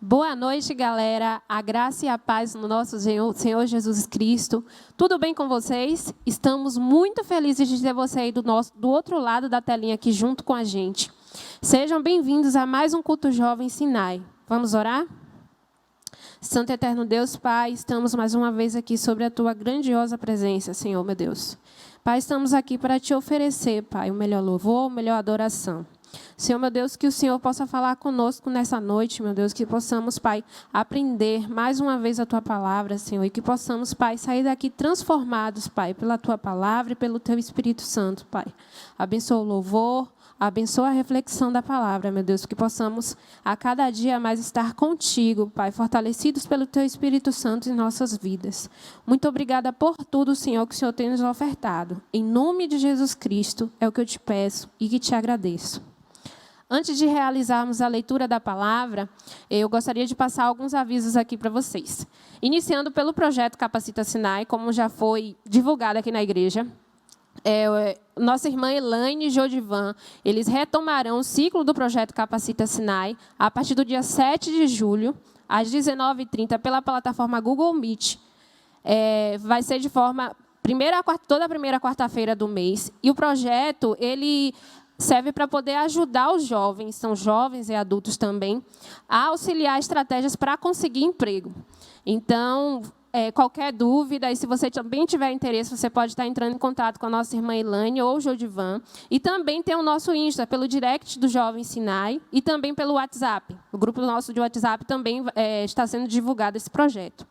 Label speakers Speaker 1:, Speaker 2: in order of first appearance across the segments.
Speaker 1: Boa noite, galera. A graça e a paz no nosso Senhor Jesus Cristo. Tudo bem com vocês? Estamos muito felizes de ter você aí do outro lado da telinha aqui junto com a gente. Sejam bem-vindos a mais um Culto Jovem Sinai. Vamos orar? Santo e eterno Deus, Pai, estamos mais uma vez aqui sobre a Tua grandiosa presença, Senhor, meu Deus. Pai, estamos aqui para Te oferecer, Pai, o melhor louvor, a melhor adoração. Senhor, meu Deus, que o Senhor possa falar conosco nessa noite, meu Deus, que possamos, Pai, aprender mais uma vez a Tua palavra, Senhor, e que possamos, Pai, sair daqui transformados, Pai, pela Tua palavra e pelo Teu Espírito Santo, Pai. Abençoa o louvor, abençoa a reflexão da palavra, meu Deus, que possamos a cada dia mais estar contigo, Pai, fortalecidos pelo Teu Espírito Santo em nossas vidas. Muito obrigada por tudo, Senhor, que o Senhor tem nos ofertado. Em nome de Jesus Cristo, é o que eu te peço e que te agradeço. Antes de realizarmos a leitura da palavra, eu gostaria de passar alguns avisos aqui para vocês. Iniciando pelo projeto Capacita Sinai, como já foi divulgado aqui na igreja, nossa irmã Elaine e Jodivan, eles retomarão o ciclo do projeto Capacita Sinai a partir do dia 7 de julho, às 19h30, pela plataforma Google Meet. Vai ser de forma toda a primeira quarta-feira do mês. E o projeto, ele serve para poder ajudar os jovens, são jovens e adultos também, a auxiliar estratégias para conseguir emprego. Então, qualquer dúvida, e se você também tiver interesse, você pode estar entrando em contato com a nossa irmã Elaine ou Jodivan. E também tem o nosso Insta, pelo direct do Jovem Sinai, e também pelo WhatsApp. O grupo nosso de WhatsApp também está sendo divulgado esse projeto.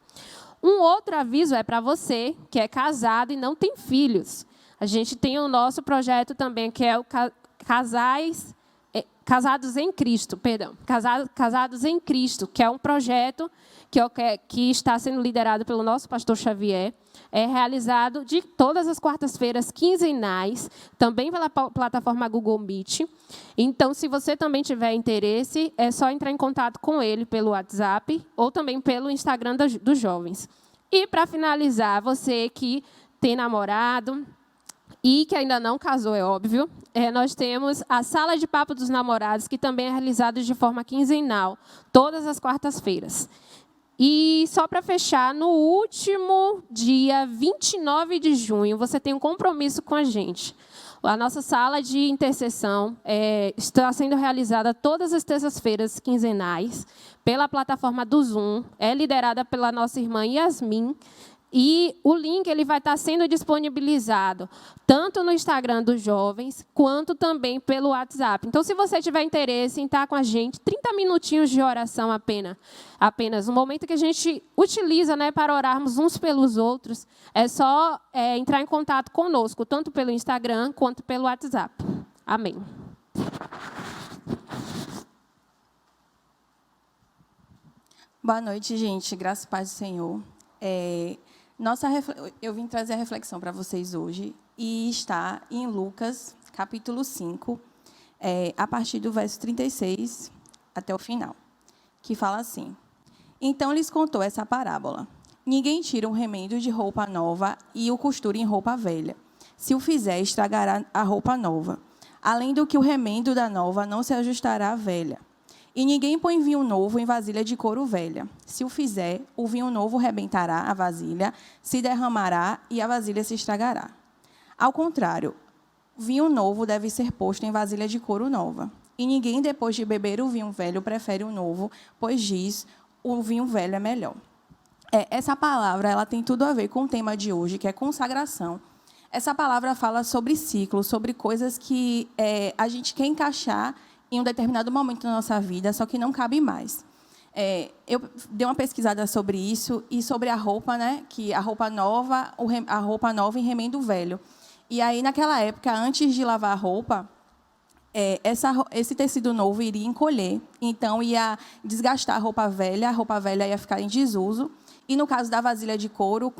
Speaker 1: Um outro aviso é para você que é casado e não tem filhos. A gente tem o nosso projeto também, que é o Casados em Cristo, Casados em Cristo, que é um projeto que está sendo liderado pelo nosso pastor Xavier, é realizado de todas as quartas-feiras quinzenais, também pela plataforma Google Meet. Então, se você também tiver interesse, é só entrar em contato com ele pelo WhatsApp ou também pelo Instagram dos jovens. E, para finalizar, você que tem namorado e que ainda não casou, é óbvio, nós temos a Sala de Papo dos Namorados, que também é realizada de forma quinzenal, todas as quartas-feiras. E só para fechar, no último dia 29 de junho, você tem um compromisso com a gente. A nossa sala de intercessão está sendo realizada todas as terças-feiras quinzenais pela plataforma do Zoom, é liderada pela nossa irmã Yasmin. E o link ele vai estar sendo disponibilizado tanto no Instagram dos jovens, quanto também pelo WhatsApp. Então, se você tiver interesse em estar com a gente, 30 minutinhos de oração apenas um momento que a gente utiliza, né, para orarmos uns pelos outros, é só entrar em contato conosco, tanto pelo Instagram quanto pelo WhatsApp. Amém.
Speaker 2: Boa noite, gente. Graças e paz do Senhor. Eu vim trazer a reflexão para vocês hoje e está em Lucas, capítulo 5, a partir do verso 36 até o final, que fala assim: Então lhes contou essa parábola. Ninguém tira um remendo de roupa nova e o costura em roupa velha. Se o fizer, estragará a roupa nova. Além do que o remendo da nova não se ajustará à velha. E ninguém põe vinho novo em vasilha de couro velha. Se o fizer, o vinho novo rebentará a vasilha, se derramará e a vasilha se estragará. Ao contrário, vinho novo deve ser posto em vasilha de couro nova. E ninguém, depois de beber o vinho velho, prefere o novo, pois diz, o vinho velho é melhor. Essa palavra ela tem tudo a ver com o tema de hoje, que é consagração. Essa palavra fala sobre ciclos, sobre coisas que a gente quer encaixar em um determinado momento da nossa vida, só que não cabe mais. Eu dei uma pesquisada sobre isso e sobre a roupa, né? Que a roupa nova em remendo velho. E aí, naquela época, antes de lavar a roupa, esse tecido novo iria encolher, então ia desgastar a roupa velha ia ficar em desuso. E no caso da vasilha de couro,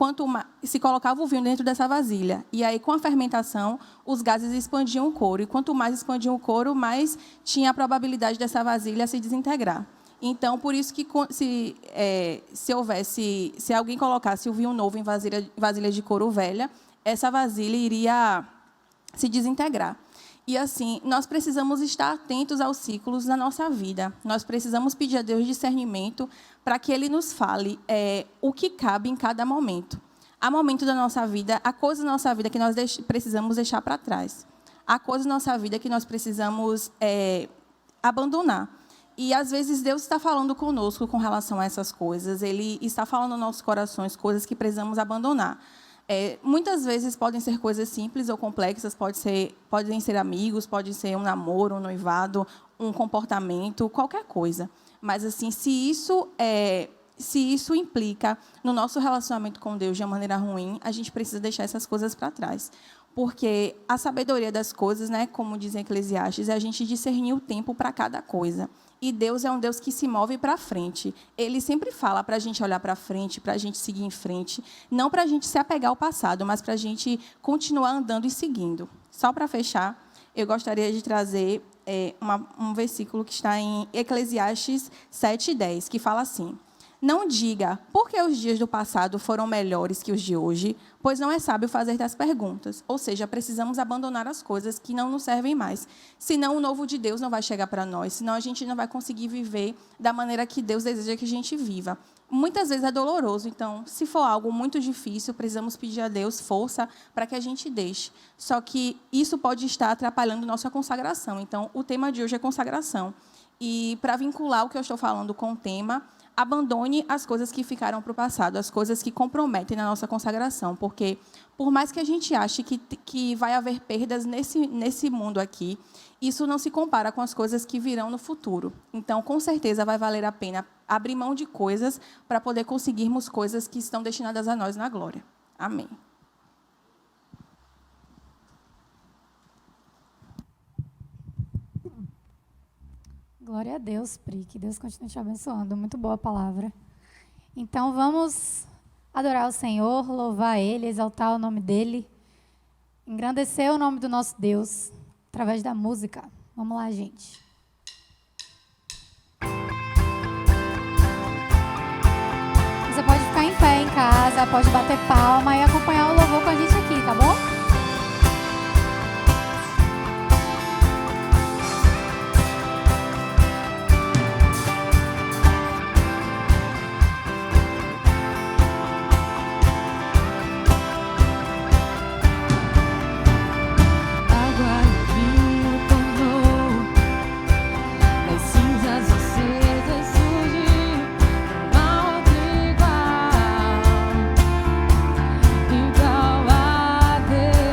Speaker 2: se colocava o vinho dentro dessa vasilha. E aí, com a fermentação, os gases expandiam o couro. E quanto mais expandiam o couro, mais tinha a probabilidade dessa vasilha se desintegrar. Então, por isso que se alguém colocasse o vinho novo em vasilha de couro velha, essa vasilha iria se desintegrar. E assim, nós precisamos estar atentos aos ciclos da nossa vida. Nós precisamos pedir a Deus discernimento para que Ele nos fale o que cabe em cada momento. Há momento da nossa vida, há coisas da nossa vida que nós precisamos deixar para trás. Há coisas da nossa vida que nós precisamos abandonar. E, às vezes, Deus está falando conosco com relação a essas coisas. Ele está falando nos nossos corações coisas que precisamos abandonar. Muitas vezes podem ser coisas simples ou complexas, podem ser amigos, pode ser um namoro, um noivado, um comportamento, qualquer coisa. Mas, assim, se isso implica no nosso relacionamento com Deus de uma maneira ruim, a gente precisa deixar essas coisas para trás. Porque a sabedoria das coisas, né, como dizem Eclesiastes, é a gente discernir o tempo para cada coisa. E Deus é um Deus que se move para frente. Ele sempre fala para a gente olhar para frente, para a gente seguir em frente. Não para a gente se apegar ao passado, mas para a gente continuar andando e seguindo. Só para fechar, eu gostaria de trazer um versículo que está em Eclesiastes 7:10, que fala assim: não diga, por que os dias do passado foram melhores que os de hoje, pois não é sábio fazer tais perguntas. Ou seja, precisamos abandonar as coisas que não nos servem mais. Senão o novo de Deus não vai chegar para nós, senão a gente não vai conseguir viver da maneira que Deus deseja que a gente viva. Muitas vezes é doloroso, então, se for algo muito difícil, precisamos pedir a Deus força para que a gente deixe. Só que isso pode estar atrapalhando nossa consagração. Então, o tema de hoje é consagração. E, para vincular o que eu estou falando com o tema, abandone as coisas que ficaram para o passado, as coisas que comprometem na nossa consagração, porque, por mais que a gente ache que vai haver perdas nesse mundo aqui, isso não se compara com as coisas que virão no futuro. Então, com certeza, vai valer a pena abrir mão de coisas para poder conseguirmos coisas que estão destinadas a nós na glória. Amém.
Speaker 3: Glória a Deus, Pri, que Deus continue te abençoando. Muito boa a palavra. Então, vamos adorar o Senhor, louvar Ele, exaltar o nome dEle, engrandecer o nome do nosso Deus, através da música. Vamos lá, gente. Você pode ficar em pé em casa, pode bater palma e acompanhar o louvor com a gente aqui, tá bom?
Speaker 4: Igual a Deus.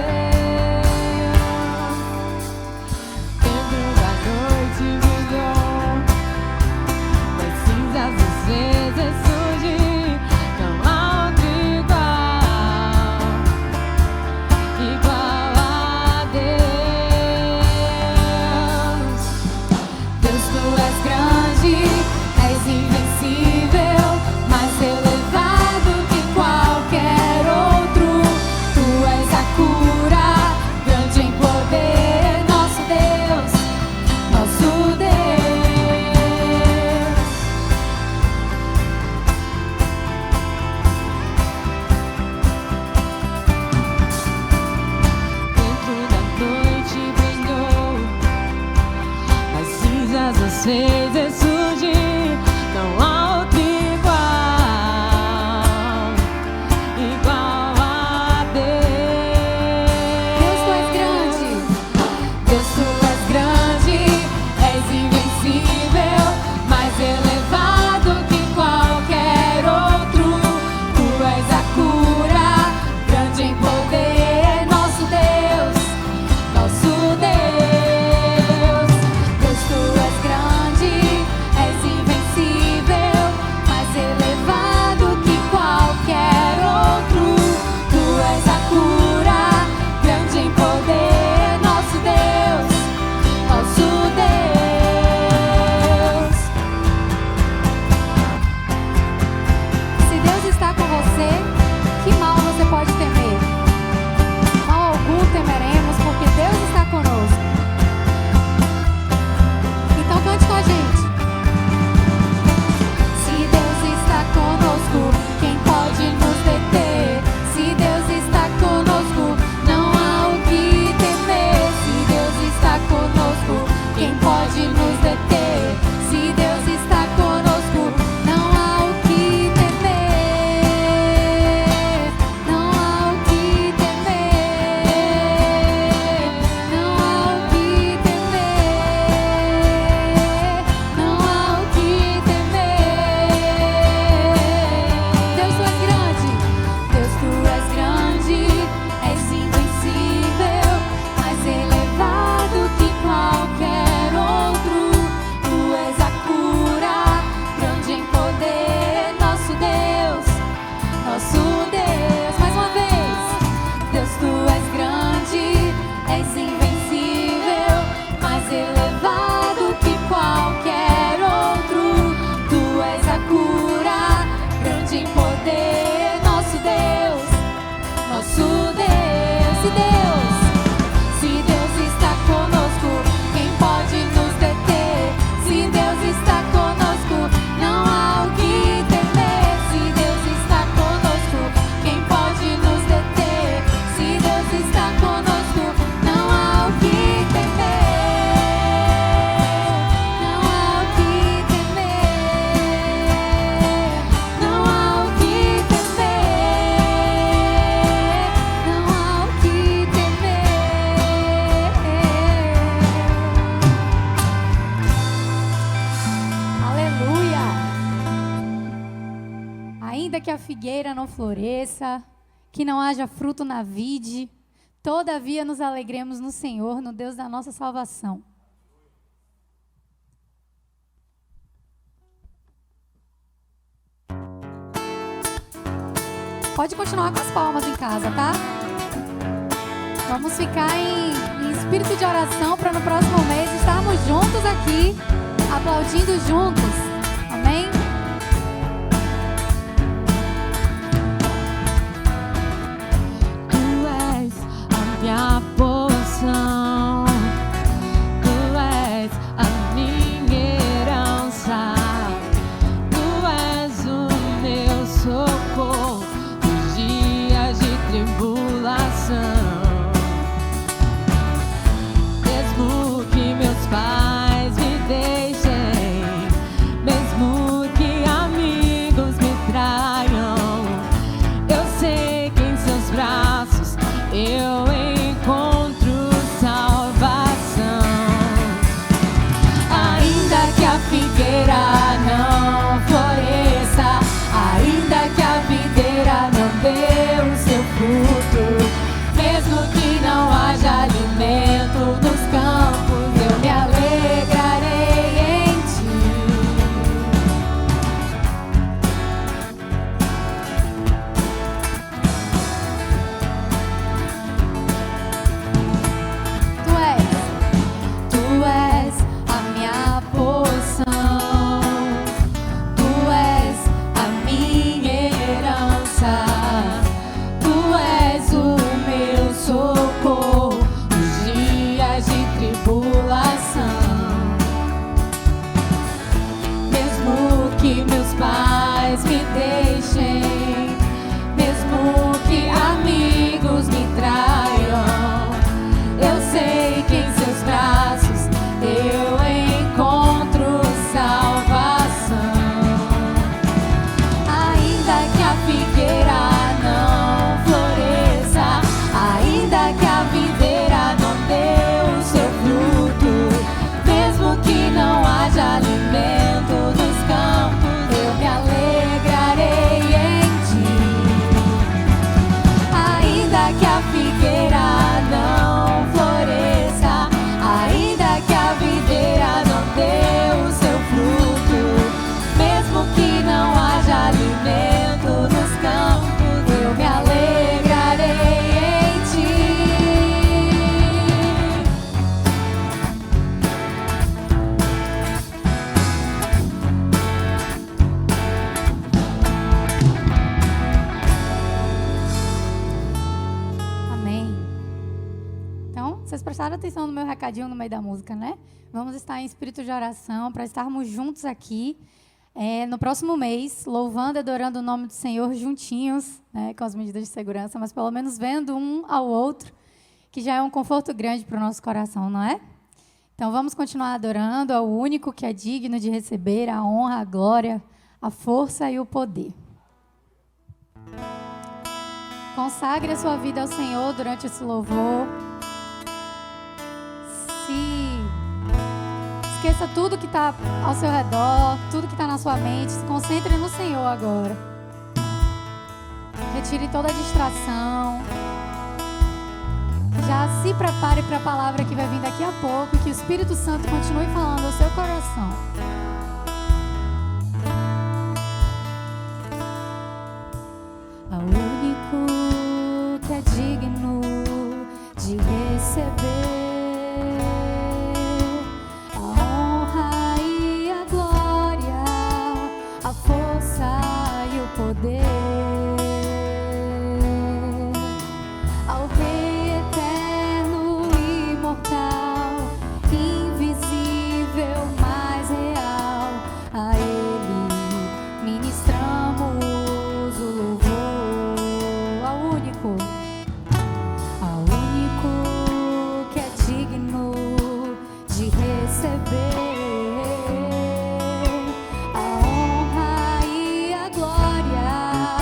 Speaker 3: Ainda que a figueira não floresça, que não haja fruto na vide, todavia nos alegremos no Senhor, no Deus da nossa salvação. Pode continuar com as palmas em casa, tá? Vamos ficar em espírito de oração para no próximo mês estarmos juntos aqui, aplaudindo juntos. Amém?
Speaker 1: Tu és a minha porção, tu és a minha herança, tu és o meu socorro nos dias de tribulação. Mesmo que meus pais me deixem, mesmo que amigos me traiam, eu sei que em seus braços eu encontro salvação. Ainda que a figueira não floresça, ainda que a videira não dê o seu fruto, mesmo que não haja alimento nos campos, eu me alegrarei em ti. Tu és a minha porção, tu és a minha herança, tu és o meu socorro nos dias de tribulação. Mesmo que meus pais me deixem, mesmo que amigos me traiam, eu sei que em seus braços eu encontro salvação. Ainda que a figueira não floresça, ainda que a videira não dê o seu fruto, mesmo que não haja alimento nos campos, eu me alegrarei em ti. Ainda que a figueira não floresça, ainda que a videira não dê o seu fruto, mesmo que não haja alimento nos campos, eu me alegrarei em ti.
Speaker 3: Amém. Então, vocês prestaram atenção no meu recadinho no meio da música, né? Vamos estar em espírito de oração para estarmos juntos aqui no próximo mês, louvando e adorando o nome do Senhor juntinhos, né, com as medidas de segurança, mas pelo menos vendo um ao outro, que já é um conforto grande para o nosso coração, não é? Então, vamos continuar adorando ao único que é digno de receber a honra, a glória, a força e o poder. Consagre a sua vida ao Senhor durante esse louvor. Esqueça tudo que está ao seu redor, tudo que está na sua mente. Se concentre no Senhor agora. Retire toda a distração. Já se prepare para a palavra que vai vir daqui a pouco e que o Espírito Santo continue falando ao seu coração. Ao único que é digno de receber poder, ao Rei eterno, imortal, invisível, mais real, a Ele ministramos o louvor. Ao único que é digno de receber a honra e a glória.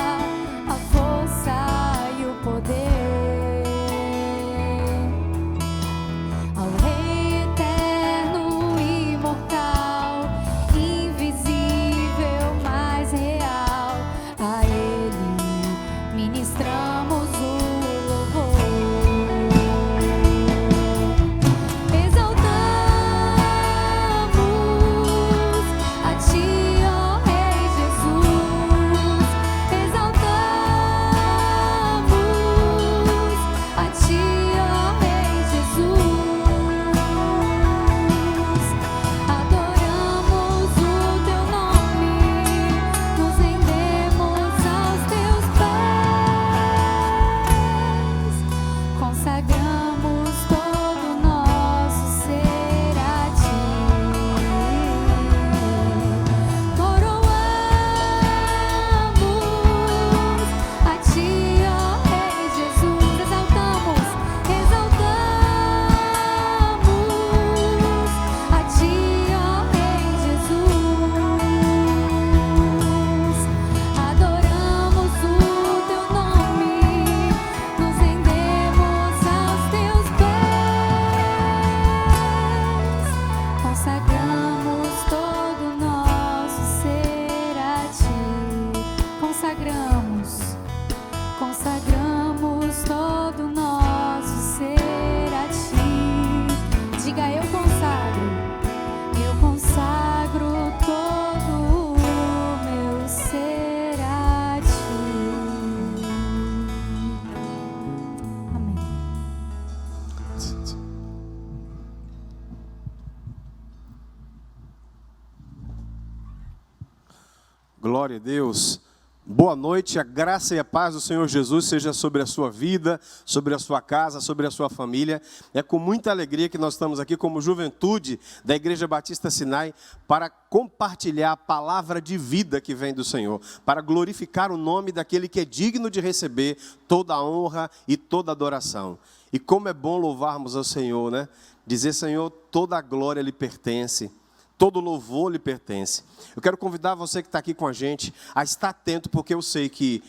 Speaker 4: Glória a Deus. Boa noite, a graça e a paz do Senhor Jesus seja sobre a sua vida, sobre a sua casa, sobre a sua família. É com muita alegria que nós estamos aqui como juventude da Igreja Batista Sinai para compartilhar a palavra de vida que vem do Senhor, para glorificar o nome daquele que é digno de receber toda a honra e toda a adoração. E como é bom louvarmos ao Senhor, né? Dizer, Senhor, toda a glória lhe pertence. Todo louvor lhe pertence. Eu quero convidar você que está aqui com a gente a estar atento, porque eu sei que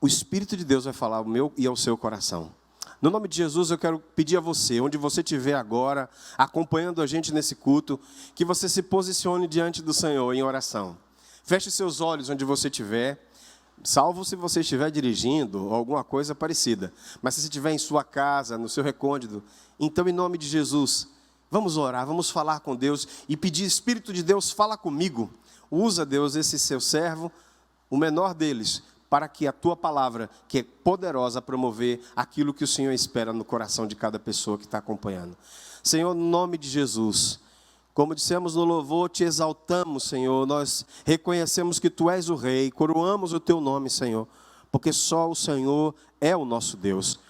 Speaker 4: o Espírito de Deus vai falar ao meu e ao seu coração. No nome de Jesus, eu quero pedir a você, onde você estiver agora, acompanhando a gente nesse culto, que você se posicione diante do Senhor em oração. Feche seus olhos onde você estiver, salvo se você estiver dirigindo ou alguma coisa parecida. Mas se você estiver em sua casa, no seu recôndito, então, em nome de Jesus, vamos orar, vamos falar com Deus e pedir, Espírito de Deus, fala comigo. Usa, Deus, esse seu servo, o menor deles, para que a tua palavra, que é poderosa a promover aquilo que o Senhor espera no coração de cada pessoa que está acompanhando. Senhor, no nome de Jesus, como dissemos no louvor, te exaltamos, Senhor. Nós reconhecemos que tu és o Rei, coroamos o teu nome, Senhor, porque só o Senhor é o nosso Deus.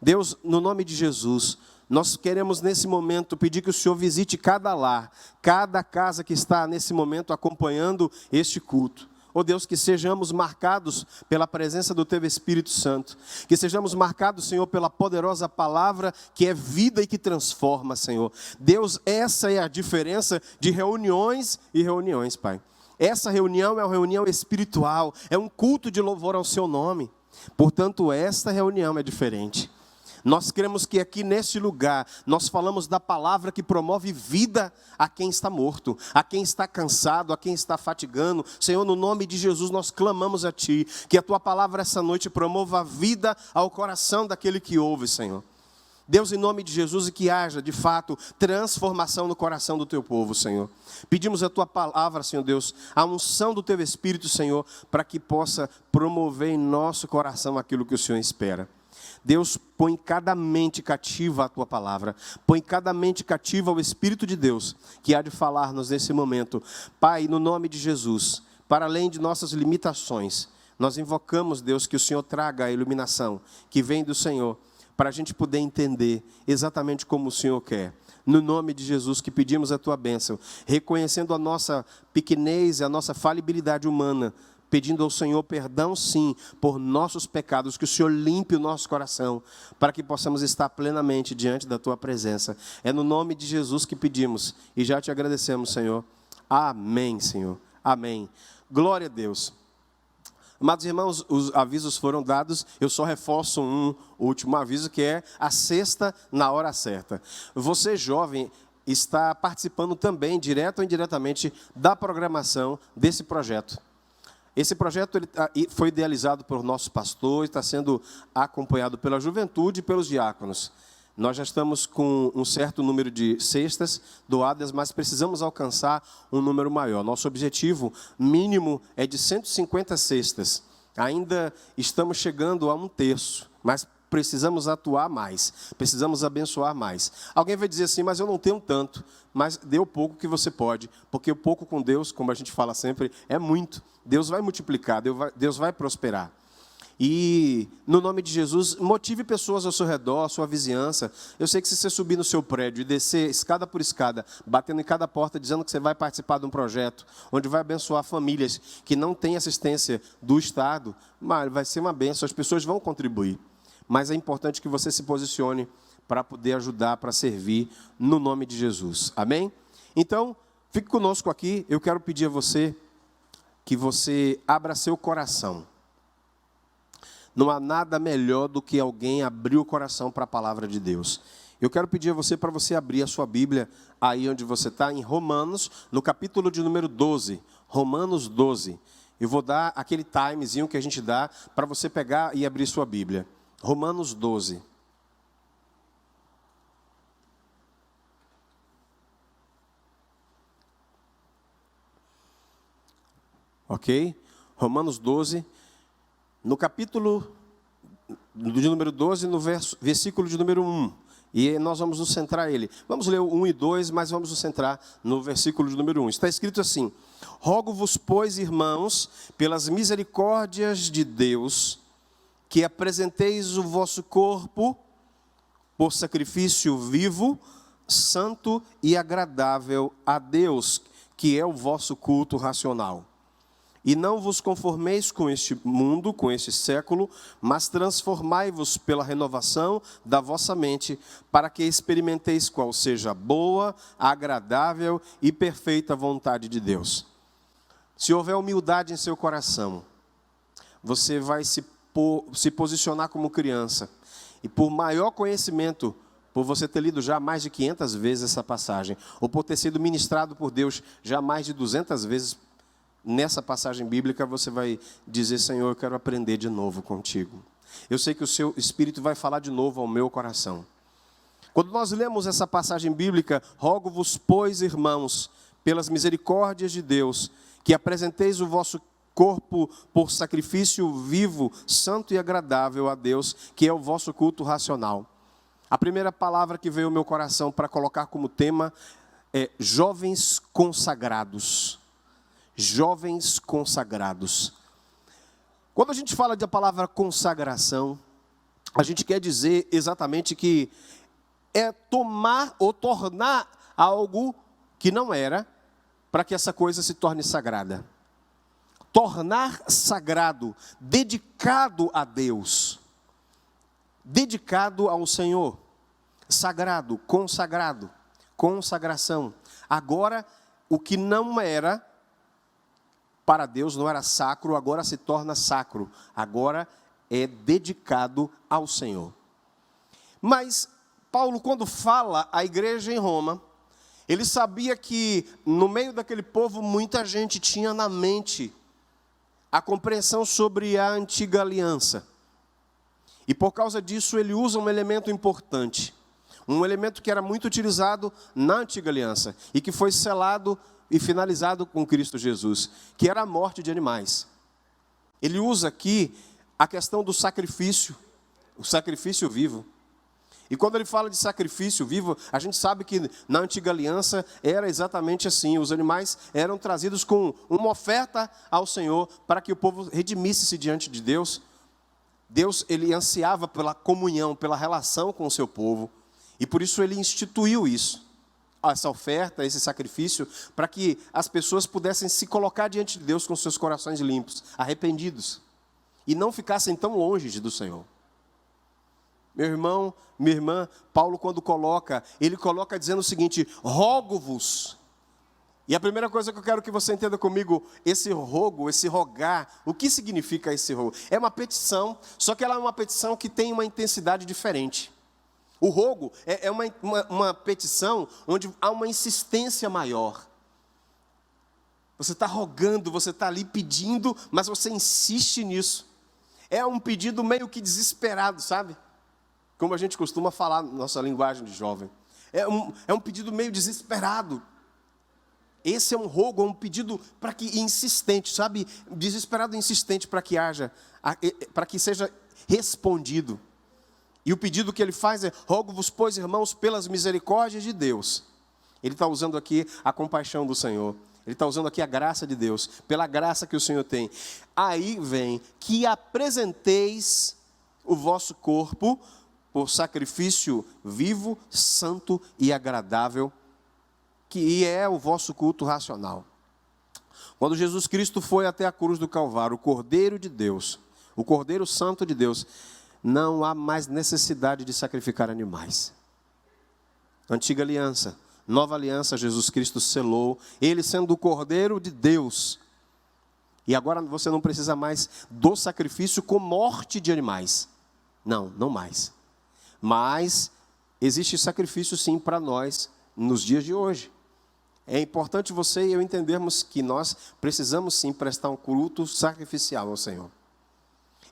Speaker 4: Deus, no nome de Jesus, nós queremos nesse momento pedir que o Senhor visite cada lar, cada casa que está nesse momento acompanhando este culto. Oh Deus, que sejamos marcados pela presença do Teu Espírito Santo. Que sejamos marcados, Senhor, pela poderosa palavra que é vida e que transforma, Senhor. Deus, essa é a diferença de reuniões e reuniões, Pai. Essa reunião é uma reunião espiritual, é um culto de louvor ao Seu nome. Portanto, esta reunião é diferente. Nós cremos que aqui neste lugar, nós falamos da palavra que promove vida a quem está morto, a quem está cansado, a quem está fatigando. Senhor, no nome de Jesus, nós clamamos a Ti, que a Tua palavra essa noite promova a vida ao coração daquele que ouve, Senhor. Deus, em nome de Jesus, e que haja, de fato, transformação no coração do Teu povo, Senhor. Pedimos a Tua palavra, Senhor Deus, a unção do Teu Espírito, Senhor, para que possa promover em nosso coração aquilo que o Senhor espera. Deus, põe cada mente cativa à Tua palavra. Põe cada mente cativa ao Espírito de Deus, que há de falar-nos nesse momento. Pai, no nome de Jesus, para além de nossas limitações, nós invocamos, Deus, que o Senhor traga a iluminação que vem do Senhor, para a gente poder entender exatamente como o Senhor quer. No nome de Jesus que pedimos a Tua bênção, reconhecendo a nossa pequenez, a nossa falibilidade humana, pedindo ao Senhor perdão, sim, por nossos pecados, que o Senhor limpe o nosso coração, para que possamos estar plenamente diante da Tua presença. É no nome de Jesus que pedimos, e já Te agradecemos, Senhor. Amém, Senhor. Amém. Glória a Deus. Amados irmãos, os avisos foram dados, eu só reforço um último aviso, que é a sexta na hora certa. Você, jovem, está participando também, direto ou indiretamente, da programação desse projeto. Esse projeto foi idealizado por nosso pastor, está sendo acompanhado pela juventude e pelos diáconos. Nós já estamos com um certo número de cestas doadas, mas precisamos alcançar um número maior. Nosso objetivo mínimo é de 150 cestas. Ainda estamos chegando a 1/3, mas precisamos atuar mais, precisamos abençoar mais. Alguém vai dizer assim, mas eu não tenho tanto. Mas dê o pouco que você pode, porque o pouco com Deus, como a gente fala sempre, é muito. Deus vai multiplicar, Deus vai prosperar. E, no nome de Jesus, motive pessoas ao seu redor, à sua vizinhança. Eu sei que se você subir no seu prédio e descer escada por escada, batendo em cada porta, dizendo que você vai participar de um projeto, onde vai abençoar famílias que não têm assistência do Estado, mas vai ser uma bênção, as pessoas vão contribuir. Mas é importante que você se posicione para poder ajudar, para servir, no nome de Jesus. Amém? Então, fique conosco aqui. Eu quero pedir a você que você abra seu coração. Não há nada melhor do que alguém abrir o coração para a palavra de Deus. Eu quero pedir a você para você abrir a sua Bíblia aí onde você está, em Romanos, no capítulo de número 12. Romanos 12. Eu vou dar aquele timezinho que a gente dá para você pegar e abrir sua Bíblia. Romanos 12. Ok? Romanos 12, no capítulo de número 12, no versículo de número 1. E nós vamos nos centrar nele. Vamos ler o 1 e 2, mas vamos nos centrar no versículo de número 1. Está escrito assim: rogo-vos, pois, irmãos, pelas misericórdias de Deus, que apresenteis o vosso corpo por sacrifício vivo, santo e agradável a Deus, que é o vosso culto racional. E não vos conformeis com este mundo, com este século, mas transformai-vos pela renovação da vossa mente, para que experimenteis qual seja a boa, agradável e perfeita vontade de Deus. Se houver humildade em seu coração, você vai se posicionar como criança. E por maior conhecimento, por você ter lido já mais de 500 vezes essa passagem, ou por ter sido ministrado por Deus já mais de 200 vezes nessa passagem bíblica, você vai dizer: Senhor, eu quero aprender de novo contigo. Eu sei que o seu Espírito vai falar de novo ao meu coração. Quando nós lemos essa passagem bíblica, rogo-vos, pois, irmãos, pelas misericórdias de Deus, que apresenteis o vosso corpo por sacrifício vivo, santo e agradável a Deus, que é o vosso culto racional. A primeira palavra que veio ao meu coração para colocar como tema é jovens consagrados. Jovens consagrados. Quando a gente fala da palavra consagração, a gente quer dizer exatamente que é tomar ou tornar algo que não era, para que essa coisa se torne sagrada. Tornar sagrado, dedicado a Deus, dedicado ao Senhor, sagrado, consagrado, consagração. Agora, o que não era para Deus, não era sacro, agora se torna sacro, agora é dedicado ao Senhor. Mas Paulo, quando fala à igreja em Roma, ele sabia que no meio daquele povo muita gente tinha na mente a compreensão sobre a antiga aliança. E por causa disso ele usa um elemento importante, um elemento que era muito utilizado na antiga aliança e que foi selado e finalizado com Cristo Jesus, que era a morte de animais. Ele usa aqui a questão do sacrifício, o sacrifício vivo. E quando ele fala de sacrifício vivo, a gente sabe que na antiga aliança era exatamente assim. Os animais eram trazidos com uma oferta ao Senhor para que o povo redimisse-se diante de Deus. Deus, ele ansiava pela comunhão, pela relação com o seu povo. E por isso ele instituiu isso, essa oferta, esse sacrifício, para que as pessoas pudessem se colocar diante de Deus com seus corações limpos, arrependidos, e não ficassem tão longe do Senhor. Meu irmão, minha irmã, Paulo quando coloca, ele coloca dizendo o seguinte: rogo-vos. E a primeira coisa que eu quero que você entenda comigo, esse rogo, esse rogar, o que significa esse rogo? É uma petição, só que ela é uma petição que tem uma intensidade diferente. O rogo é uma petição onde há uma insistência maior. Você está rogando, você está ali pedindo, mas você insiste nisso. É um pedido meio que desesperado, sabe? Como a gente costuma falar na nossa linguagem de jovem. É um pedido meio desesperado. Esse é um rogo, é um pedido para que insistente, sabe? Desesperado e insistente para que haja, para que seja respondido. E o pedido que ele faz é: rogo-vos, pois, irmãos, pelas misericórdias de Deus. Ele está usando aqui a compaixão do Senhor. Ele está usando aqui a graça de Deus, pela graça que o Senhor tem. Aí vem: que apresenteis o vosso corpo por sacrifício vivo, santo e agradável, que é o vosso culto racional. Quando Jesus Cristo foi até a cruz do Calvário, o Cordeiro de Deus, o Cordeiro Santo de Deus, não há mais necessidade de sacrificar animais. Antiga aliança, nova aliança, Jesus Cristo selou, ele sendo o Cordeiro de Deus. E agora você não precisa mais do sacrifício com morte de animais. Não, não mais. Mas existe sacrifício sim para nós nos dias de hoje. É importante você e eu entendermos que nós precisamos sim prestar um culto sacrificial ao Senhor.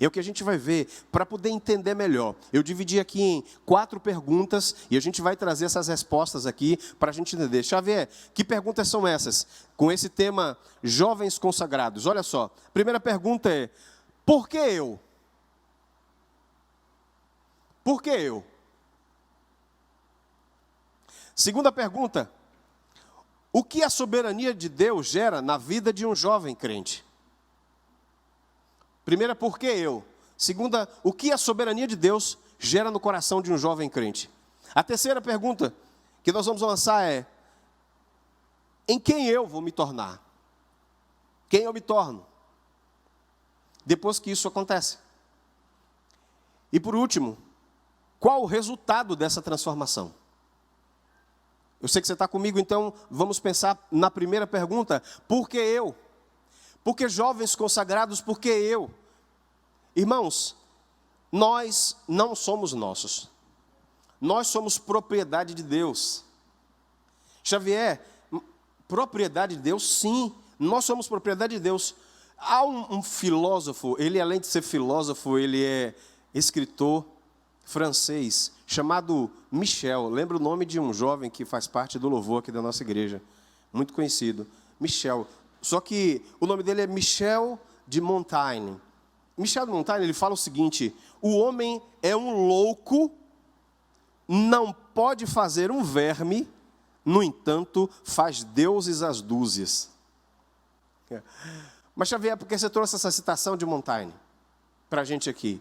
Speaker 4: É o que a gente vai ver, para poder entender melhor. Eu dividi aqui em 4 perguntas, e a gente vai trazer essas respostas aqui, para a gente entender. Xavier, que perguntas são essas? Com esse tema, jovens consagrados. Olha só, primeira pergunta é: por que eu? Por que eu? Segunda pergunta: o que a soberania de Deus gera na vida de um jovem crente? Primeira, por que eu? Segunda, o que a soberania de Deus gera no coração de um jovem crente? A terceira pergunta que nós vamos lançar é: em quem eu vou me tornar? Quem eu me torno depois que isso acontece? E por último, qual o resultado dessa transformação? Eu sei que você está comigo, então vamos pensar na primeira pergunta: por que eu? Por que jovens consagrados, por que eu? Irmãos, nós não somos nossos. Nós somos propriedade de Deus. Xavier, propriedade de Deus? Sim, nós somos propriedade de Deus. Há um filósofo, ele além de ser filósofo, ele é escritor francês, chamado Michel. Lembra o nome de um jovem que faz parte do louvor aqui da nossa igreja, muito conhecido, Michel. Só que o nome dele é Michel de Montaigne. Michel de Montaigne, ele fala o seguinte: o homem é um louco, não pode fazer um verme, no entanto, faz deuses às dúzias. Mas, Xavier, por que você trouxe essa citação de Montaigne para a gente aqui?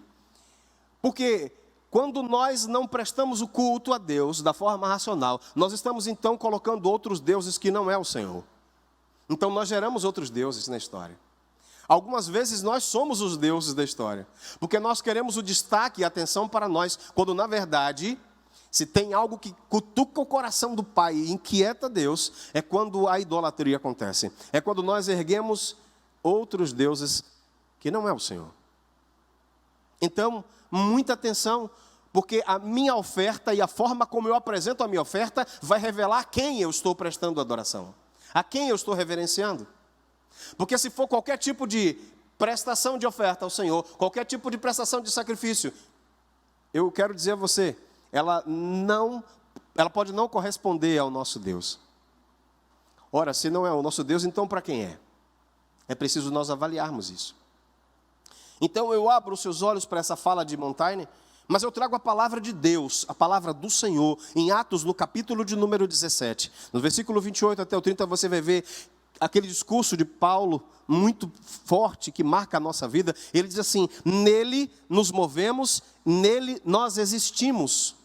Speaker 4: Porque quando nós não prestamos o culto a Deus da forma racional, nós estamos então colocando outros deuses que não é o Senhor. Então nós geramos outros deuses na história. Algumas vezes nós somos os deuses da história, porque nós queremos o destaque e a atenção para nós, quando na verdade, se tem algo que cutuca o coração do Pai e inquieta Deus, é quando a idolatria acontece. É quando nós erguemos outros deuses que não é o Senhor. Então, muita atenção, porque a minha oferta e a forma como eu apresento a minha oferta vai revelar a quem eu estou prestando adoração, a quem eu estou reverenciando. Porque se for qualquer tipo de prestação de oferta ao Senhor, qualquer tipo de prestação de sacrifício, eu quero dizer a você, ela pode não corresponder ao nosso Deus. Ora, se não é o nosso Deus, então para quem é? É preciso nós avaliarmos isso. Então eu abro os seus olhos para essa fala de Montaigne, mas eu trago a palavra de Deus, a palavra do Senhor, em Atos, no capítulo de número 17. No versículo 28 até o 30, você vai ver aquele discurso de Paulo, muito forte, que marca a nossa vida. Ele diz assim: nele nos movemos, nele nós existimos.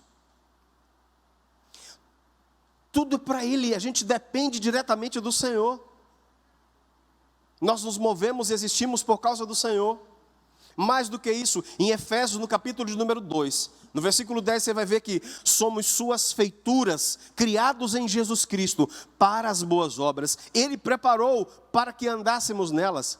Speaker 4: Tudo para ele, a gente depende diretamente do Senhor. Nós nos movemos e existimos por causa do Senhor. Mais do que isso, em Efésios, no capítulo de número 2, no versículo 10, você vai ver que somos suas feituras, criados em Jesus Cristo, para as boas obras. Ele preparou para que andássemos nelas.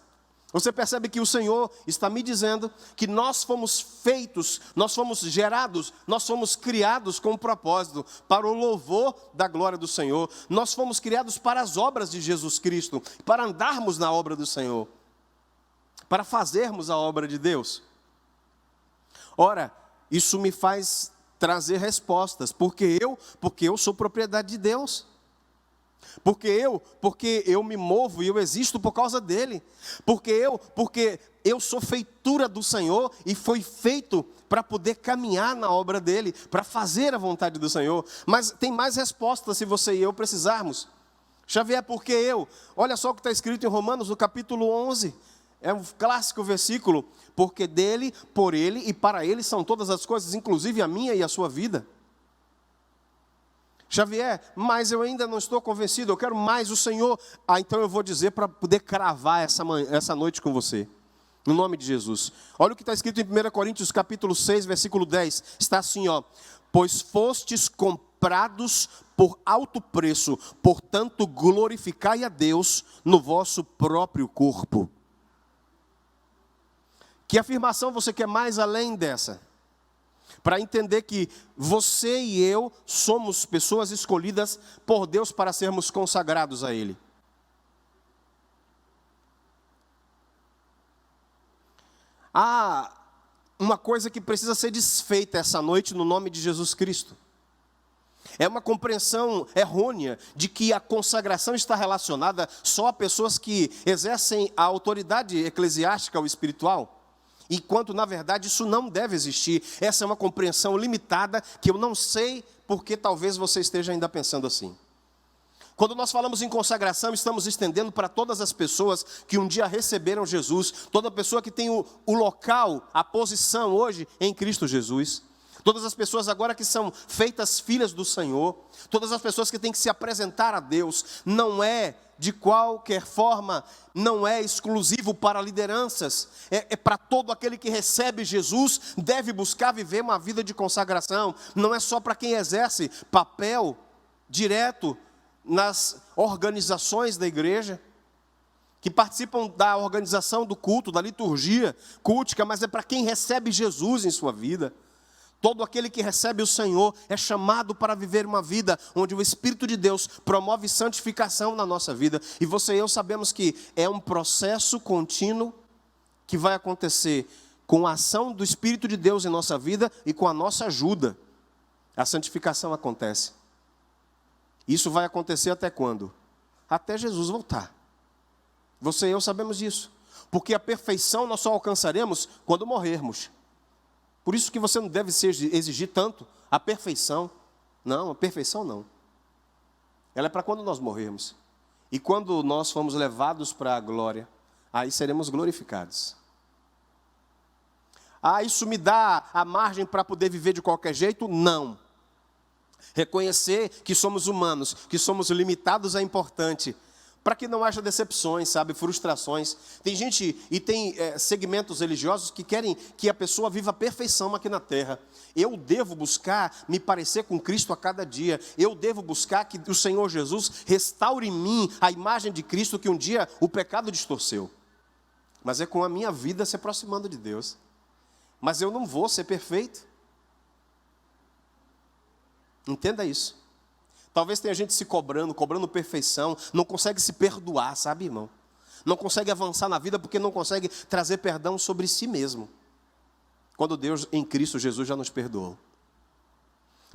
Speaker 4: Você percebe que o Senhor está me dizendo que nós fomos feitos, nós fomos gerados, nós fomos criados com um propósito, para o louvor da glória do Senhor. Nós fomos criados para as obras de Jesus Cristo, para andarmos na obra do Senhor, para fazermos a obra de Deus. Ora, isso me faz trazer respostas. Porque eu sou propriedade de Deus. Porque eu me movo e eu existo por causa dele. Porque eu sou feitura do Senhor e fui feito para poder caminhar na obra dele, para fazer a vontade do Senhor. Mas tem mais respostas se você e eu precisarmos. Xavier, por que eu? Olha só o que está escrito em Romanos, no capítulo 11. É um clássico versículo: porque dele, por ele e para ele são todas as coisas, inclusive a minha e a sua vida. Xavier, mas eu ainda não estou convencido, eu quero mais o Senhor. Então eu vou dizer para poder cravar essa noite com você, no nome de Jesus. Olha o que está escrito em 1 Coríntios capítulo 6, versículo 10, está assim, ó: pois fostes comprados por alto preço, portanto glorificai a Deus no vosso próprio corpo. Que afirmação você quer mais além dessa? Para entender que você e eu somos pessoas escolhidas por Deus para sermos consagrados a Ele. Há uma coisa que precisa ser desfeita essa noite no nome de Jesus Cristo. É uma compreensão errônea de que a consagração está relacionada só a pessoas que exercem a autoridade eclesiástica ou espiritual. Enquanto, na verdade, isso não deve existir. Essa é uma compreensão limitada que eu não sei porque talvez você esteja ainda pensando assim. Quando nós falamos em consagração, estamos estendendo para todas as pessoas que um dia receberam Jesus, toda pessoa que tem o local, a posição hoje em Cristo Jesus, todas as pessoas agora que são feitas filhas do Senhor, todas as pessoas que têm que se apresentar a Deus. Não é de qualquer forma, não é exclusivo para lideranças, é para todo aquele que recebe Jesus, deve buscar viver uma vida de consagração. Não é só para quem exerce papel direto nas organizações da igreja, que participam da organização do culto, da liturgia cultica, mas é para quem recebe Jesus em sua vida. Todo aquele que recebe o Senhor é chamado para viver uma vida onde o Espírito de Deus promove santificação na nossa vida. E você e eu sabemos que é um processo contínuo que vai acontecer com a ação do Espírito de Deus em nossa vida e com a nossa ajuda. A santificação acontece. Isso vai acontecer até quando? Até Jesus voltar. Você e eu sabemos disso. Porque a perfeição nós só alcançaremos quando morrermos. Por isso que você não deve exigir tanto a perfeição. Não, a perfeição não. Ela é para quando nós morrermos. E quando nós formos levados para a glória, aí seremos glorificados. Isso me dá a margem para poder viver de qualquer jeito? Não. Reconhecer que somos humanos, que somos limitados é importante, para que não haja decepções, sabe, frustrações. Tem gente e tem segmentos religiosos que querem que a pessoa viva a perfeição aqui na terra. Eu devo buscar me parecer com Cristo a cada dia. Eu devo buscar que o Senhor Jesus restaure em mim a imagem de Cristo que um dia o pecado distorceu. Mas é com a minha vida se aproximando de Deus. Mas eu não vou ser perfeito. Entenda isso. Talvez tenha gente se cobrando perfeição, não consegue se perdoar, sabe, irmão? Não consegue avançar na vida porque não consegue trazer perdão sobre si mesmo. Quando Deus em Cristo Jesus já nos perdoou.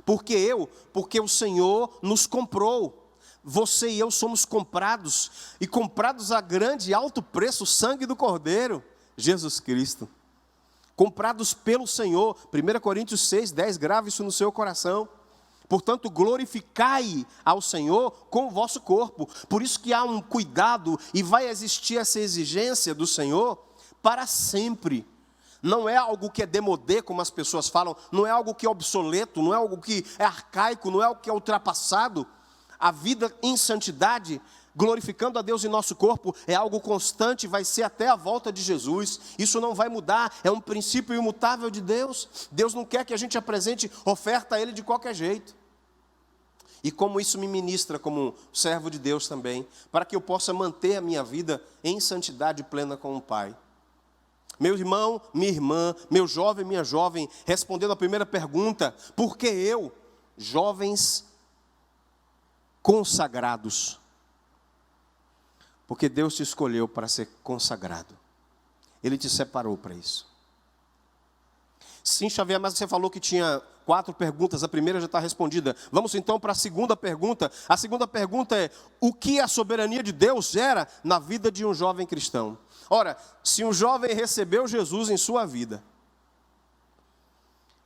Speaker 4: Porque o Senhor nos comprou. Você e eu somos comprados, e comprados a grande e alto preço, o sangue do Cordeiro, Jesus Cristo. Comprados pelo Senhor. 1 Coríntios 6:10, grave isso no seu coração. Portanto, glorificai ao Senhor com o vosso corpo. Por isso que há um cuidado e vai existir essa exigência do Senhor para sempre. Não é algo que é demodé, como as pessoas falam, não é algo que é obsoleto, não é algo que é arcaico, não é algo que é ultrapassado. A vida em santidade, glorificando a Deus em nosso corpo, é algo constante, vai ser até a volta de Jesus. Isso não vai mudar, é um princípio imutável de Deus. Deus não quer que a gente apresente oferta a Ele de qualquer jeito. E como isso me ministra como servo de Deus também, para que eu possa manter a minha vida em santidade plena com o Pai. Meu irmão, minha irmã, meu jovem, minha jovem, respondendo a primeira pergunta, por que eu, jovens consagrados? Porque Deus te escolheu para ser consagrado. Ele te separou para isso. Sim, Xavier, mas você falou que tinha 4 perguntas, a primeira já está respondida. Vamos então para a segunda pergunta. A segunda pergunta é, o que a soberania de Deus gera na vida de um jovem cristão? Ora, se um jovem recebeu Jesus em sua vida,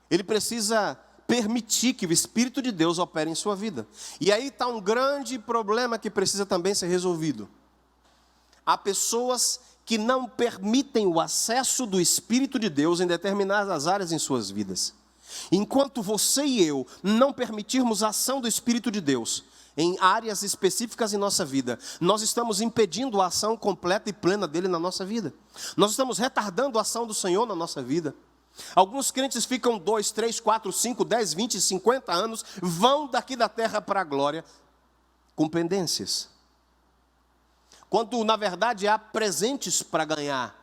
Speaker 4: ele precisa permitir que o Espírito de Deus opere em sua vida. E aí está um grande problema que precisa também ser resolvido. Há pessoas que não permitem o acesso do Espírito de Deus em determinadas áreas em suas vidas. Enquanto você e eu não permitirmos a ação do Espírito de Deus em áreas específicas em nossa vida, nós estamos impedindo a ação completa e plena dele na nossa vida. Nós estamos retardando a ação do Senhor na nossa vida. Alguns crentes ficam 2, 3, 4, 5, 10, 20, 50 anos, vão daqui da terra para a glória com pendências. Quando, na verdade, há presentes para ganhar.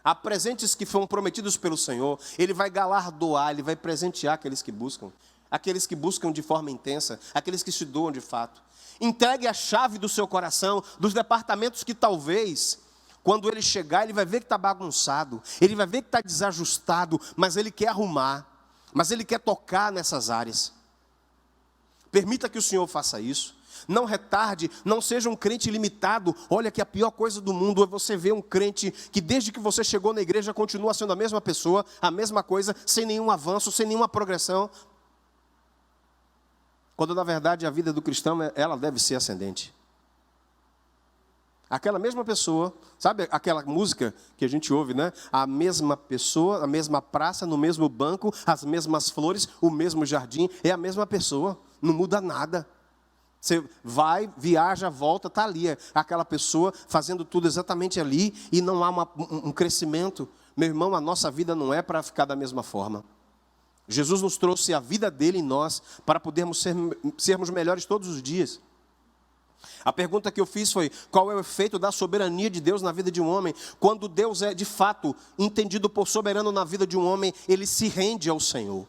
Speaker 4: Há presentes que foram prometidos pelo Senhor. Ele vai galardoar, Ele vai presentear aqueles que buscam. Aqueles que buscam de forma intensa. Aqueles que se doam de fato. Entregue a chave do seu coração, dos departamentos que talvez, quando ele chegar, ele vai ver que está bagunçado. Ele vai ver que está desajustado. Mas ele quer arrumar. Mas ele quer tocar nessas áreas. Permita que o Senhor faça isso. Não retarde, não seja um crente limitado. Olha que a pior coisa do mundo é você ver um crente que desde que você chegou na igreja continua sendo a mesma pessoa, a mesma coisa, sem nenhum avanço, sem nenhuma progressão. quando na verdade a vida do cristão, ela deve ser ascendente. Aquela mesma pessoa, sabe aquela música que a gente ouve, né? A mesma pessoa, a mesma praça, no mesmo banco, as mesmas flores, o mesmo jardim, é a mesma pessoa, não muda nada. Você vai, viaja, volta, está ali, aquela pessoa fazendo tudo exatamente ali e não há um crescimento. Meu irmão, a nossa vida não é para ficar da mesma forma. Jesus nos trouxe a vida dele em nós para podermos sermos melhores todos os dias. A pergunta que eu fiz foi: qual é o efeito da soberania de Deus na vida de um homem? Quando Deus é de fato entendido por soberano na vida de um homem, ele se rende ao Senhor.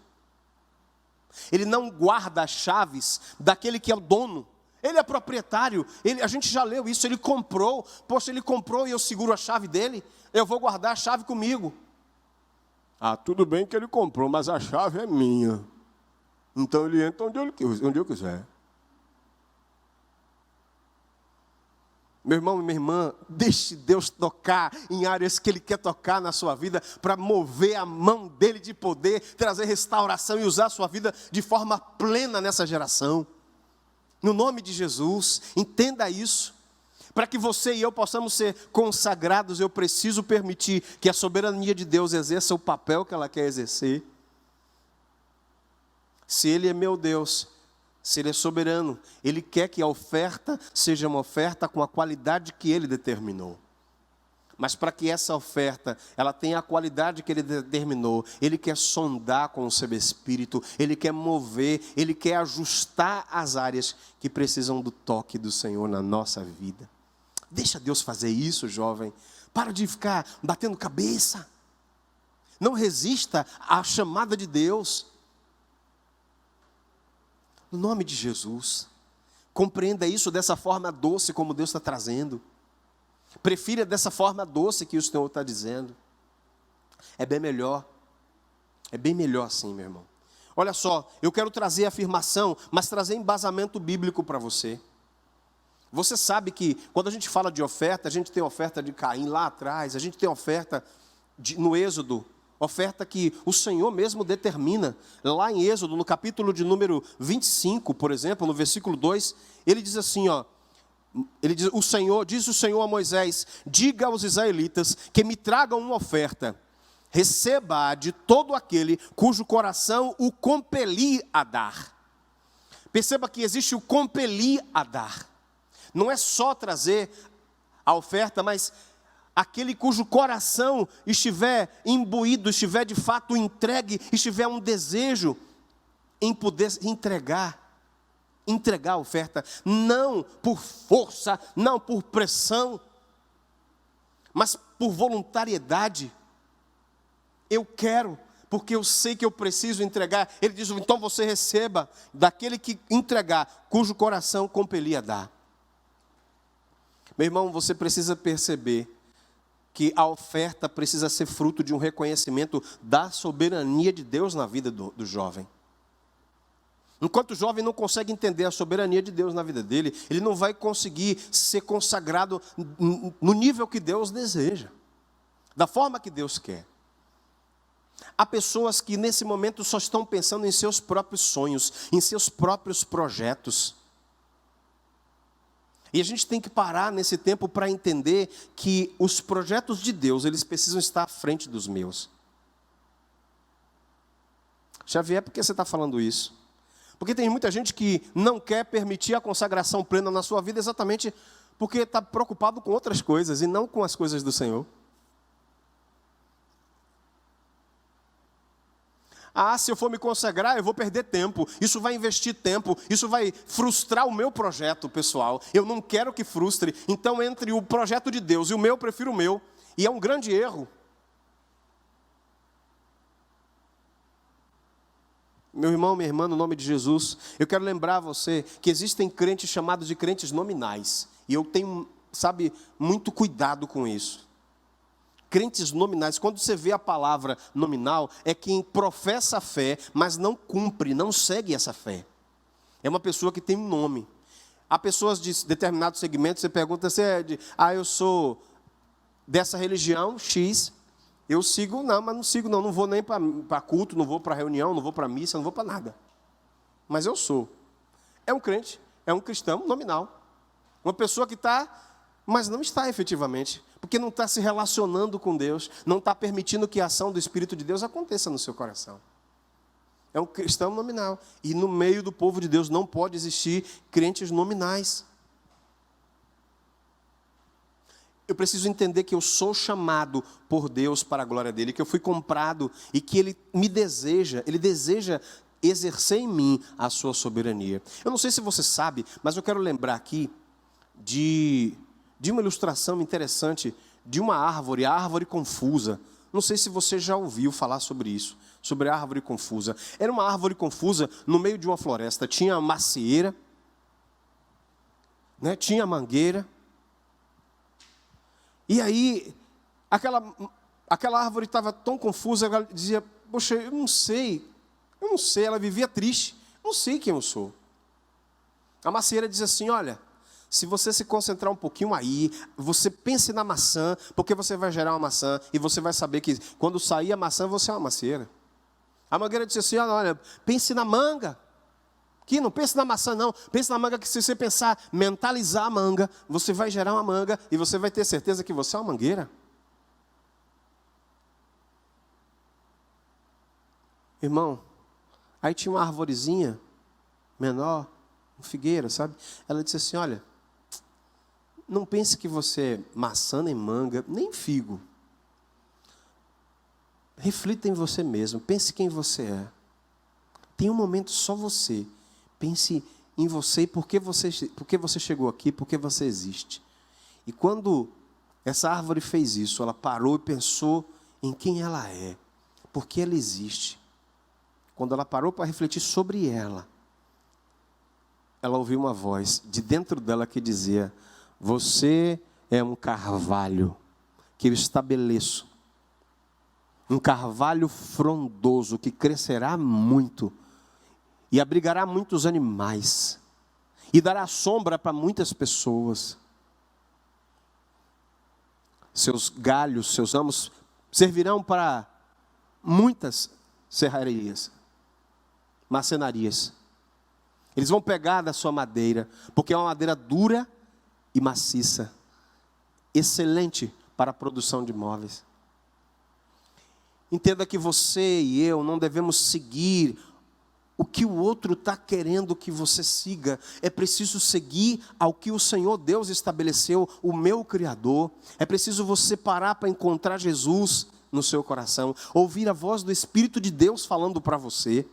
Speaker 4: Ele não guarda as chaves daquele que é o dono. Ele é proprietário. A gente já leu isso, ele comprou. Poxa, ele comprou e eu seguro a chave dele. Eu vou guardar a chave comigo. Ah, tudo bem que ele comprou, mas a chave é minha. Então ele entra onde eu quiser. Meu irmão e minha irmã, deixe Deus tocar em áreas que Ele quer tocar na sua vida, para mover a mão dEle de poder, trazer restauração e usar a sua vida de forma plena nessa geração. No nome de Jesus, entenda isso. Para que você e eu possamos ser consagrados, eu preciso permitir que a soberania de Deus exerça o papel que ela quer exercer. Se Ele é meu Deus, se Ele é soberano, Ele quer que a oferta seja uma oferta com a qualidade que Ele determinou. Mas para que essa oferta ela tenha a qualidade que Ele determinou, Ele quer sondar com o seu espírito, Ele quer mover, Ele quer ajustar as áreas que precisam do toque do Senhor na nossa vida. Deixa Deus fazer isso, jovem. Para de ficar batendo cabeça. Não resista à chamada de Deus. No nome de Jesus, compreenda isso dessa forma doce como Deus está trazendo. Prefira dessa forma doce que o Senhor está dizendo. É bem melhor assim, meu irmão. Olha só, eu quero trazer afirmação, mas trazer embasamento bíblico para você. Você sabe que quando a gente fala de oferta, a gente tem a oferta de Caim lá atrás, a gente tem a oferta no Êxodo, oferta que o Senhor mesmo determina. Lá em Êxodo, no capítulo de número 25, por exemplo, no versículo 2, ele diz assim, ó, diz o Senhor a Moisés: diga aos israelitas que me tragam uma oferta, receba de todo aquele cujo coração o compeli a dar. Perceba que existe o compelir a dar. Não é só trazer a oferta, mas aquele cujo coração estiver imbuído, estiver de fato entregue, estiver um desejo em poder entregar a oferta, não por força, não por pressão, mas por voluntariedade. Eu quero, porque eu sei que eu preciso entregar. Ele diz, então você receba daquele que entregar, cujo coração compelia a dar. Meu irmão, você precisa perceber que a oferta precisa ser fruto de um reconhecimento da soberania de Deus na vida do jovem. Enquanto o jovem não consegue entender a soberania de Deus na vida dele, ele não vai conseguir ser consagrado no nível que Deus deseja, da forma que Deus quer. Há pessoas que nesse momento só estão pensando em seus próprios sonhos, em seus próprios projetos. E a gente tem que parar nesse tempo para entender que os projetos de Deus, eles precisam estar à frente dos meus. Xavier, por que você está falando isso? Porque tem muita gente que não quer permitir a consagração plena na sua vida exatamente porque está preocupado com outras coisas e não com as coisas do Senhor. Ah, se eu for me consagrar, eu vou perder tempo. Isso vai investir tempo. Isso vai frustrar o meu projeto pessoal. Eu não quero que frustre. Então, entre o projeto de Deus e o meu, eu prefiro o meu. E é um grande erro. Meu irmão, minha irmã, no nome de Jesus, eu quero lembrar você que existem crentes chamados de crentes nominais. E eu tenho, muito cuidado com isso. Crentes nominais, quando você vê a palavra nominal, é quem professa a fé, mas não cumpre, não segue essa fé. É uma pessoa que tem um nome. Há pessoas de determinados segmentos, você pergunta se é eu sou dessa religião X, eu sigo, não, mas não sigo não vou nem para culto, não vou para reunião, não vou para missa, não vou para nada. Mas eu sou. É um crente, é um cristão nominal. Uma pessoa que está, mas não está efetivamente, porque não está se relacionando com Deus, não está permitindo que a ação do Espírito de Deus aconteça no seu coração. É um cristão nominal. E no meio do povo de Deus não pode existir crentes nominais. Eu preciso entender que eu sou chamado por Deus para a glória dele, que eu fui comprado e que ele deseja exercer em mim a sua soberania. Eu não sei se você sabe, mas eu quero lembrar aqui de uma ilustração interessante de uma árvore, a árvore confusa. Não sei se você já ouviu falar sobre isso, sobre a árvore confusa. Era uma árvore confusa no meio de uma floresta. Tinha a macieira, né? Tinha a mangueira. E aí, aquela árvore estava tão confusa, ela dizia, poxa, eu não sei, ela vivia triste, não sei quem eu sou. A macieira diz assim, olha, se você se concentrar um pouquinho aí, você pense na maçã, porque você vai gerar uma maçã, e você vai saber que quando sair a maçã, você é uma macieira. A mangueira disse assim, olha, pense na manga. Aqui, não pense na maçã não, pense na manga, que se você pensar, mentalizar a manga, você vai gerar uma manga, e você vai ter certeza que você é uma mangueira. Irmão, aí tinha uma arvorezinha menor, uma figueira, sabe? Ela disse assim, olha, não pense que você é maçã, nem manga, nem figo. Reflita em você mesmo, pense quem você é. Tem um momento só você. Pense em você e por que você chegou aqui, por que você existe. E quando essa árvore fez isso, ela parou e pensou em quem ela é, por que ela existe. Quando ela parou para refletir sobre ela ouviu uma voz de dentro dela que dizia, você é um carvalho que eu estabeleço. Um carvalho frondoso que crescerá muito e abrigará muitos animais e dará sombra para muitas pessoas. Seus galhos, seus ramos servirão para muitas serrarias, marcenarias. Eles vão pegar da sua madeira, porque é uma madeira dura e maciça, excelente para a produção de móveis. Entenda que você e eu não devemos seguir o que o outro está querendo que você siga. É preciso seguir ao que o Senhor Deus estabeleceu, o meu Criador. É preciso você parar para encontrar Jesus no seu coração, ouvir a voz do Espírito de Deus falando para você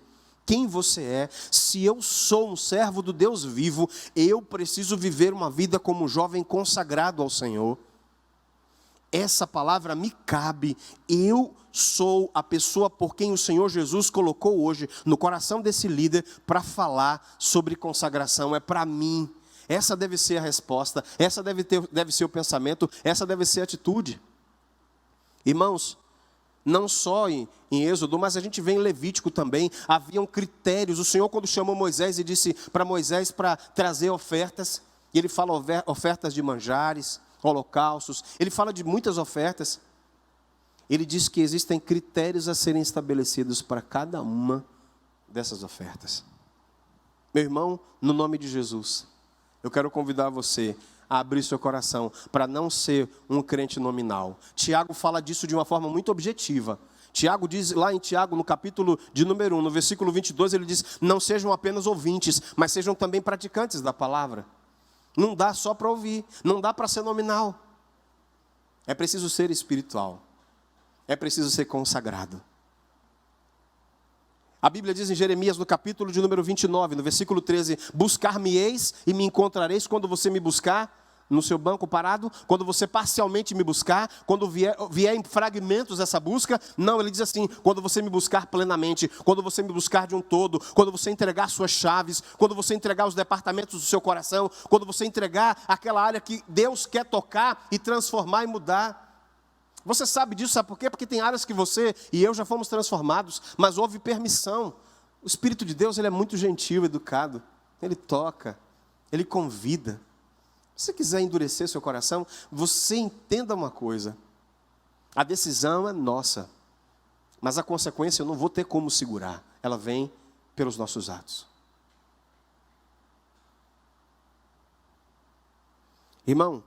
Speaker 4: quem você é. Se eu sou um servo do Deus vivo, eu preciso viver uma vida como um jovem consagrado ao Senhor. Essa palavra me cabe. Eu sou a pessoa por quem o Senhor Jesus colocou hoje no coração desse líder para falar sobre consagração. É para mim. Essa deve ser a resposta. Essa deve ser o pensamento. Essa deve ser a atitude. Irmãos, não só em Êxodo, mas a gente vê em Levítico também, haviam critérios. O Senhor, quando chamou Moisés e disse para Moisés para trazer ofertas, e ele fala ofertas de manjares, holocaustos, ele fala de muitas ofertas. Ele diz que existem critérios a serem estabelecidos para cada uma dessas ofertas. Meu irmão, no nome de Jesus, eu quero convidar você a abrir seu coração para não ser um crente nominal. Tiago fala disso de uma forma muito objetiva. Tiago diz lá em Tiago, no capítulo de número 1, no versículo 22, ele diz, não sejam apenas ouvintes, mas sejam também praticantes da palavra. Não dá só para ouvir, não dá para ser nominal. É preciso ser espiritual. É preciso ser consagrado. A Bíblia diz em Jeremias, no capítulo de número 29, no versículo 13, buscar-me-eis e me encontrareis quando você me buscar no seu banco parado, quando você parcialmente me buscar, quando vier em fragmentos essa busca. Não, ele diz assim, quando você me buscar plenamente, quando você me buscar de um todo, quando você entregar suas chaves, quando você entregar os departamentos do seu coração, quando você entregar aquela área que Deus quer tocar e transformar e mudar. Você sabe disso, sabe por quê? Porque tem áreas que você e eu já fomos transformados, mas houve permissão. O Espírito de Deus, ele é muito gentil, educado. Ele toca, ele convida. Se você quiser endurecer seu coração, você entenda uma coisa. A decisão é nossa, mas a consequência eu não vou ter como segurar. Ela vem pelos nossos atos. Irmão,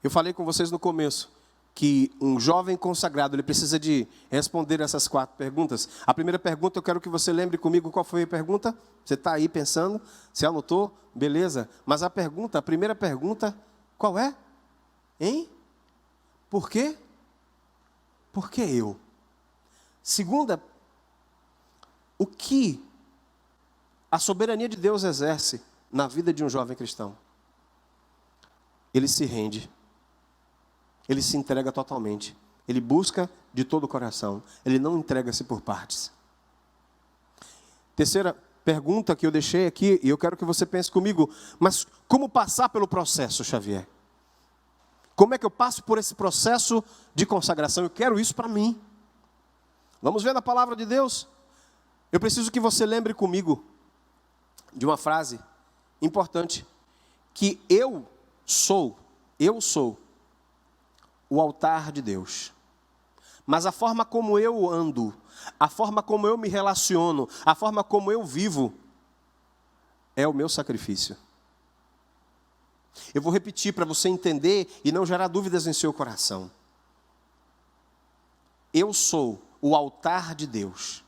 Speaker 4: eu falei com vocês no começo que um jovem consagrado, ele precisa de responder essas 4 perguntas. A primeira pergunta, eu quero que você lembre comigo qual foi a pergunta. Você está aí pensando? Você anotou? Beleza. Mas a primeira pergunta, qual é? Hein? Por quê? Por que eu? Segunda, o que a soberania de Deus exerce na vida de um jovem cristão? Ele se rende. Ele se entrega totalmente. Ele busca de todo o coração. Ele não entrega-se por partes. Terceira pergunta que eu deixei aqui, e eu quero que você pense comigo, mas como passar pelo processo, Xavier? Como é que eu passo por esse processo de consagração? Eu quero isso para mim. Vamos ver na palavra de Deus? Eu preciso que você lembre comigo de uma frase importante, que eu sou o altar de Deus. Mas a forma como eu ando, a forma como eu me relaciono, a forma como eu vivo, é o meu sacrifício. Eu vou repetir para você entender e não gerar dúvidas em seu coração. Eu sou o altar de Deus.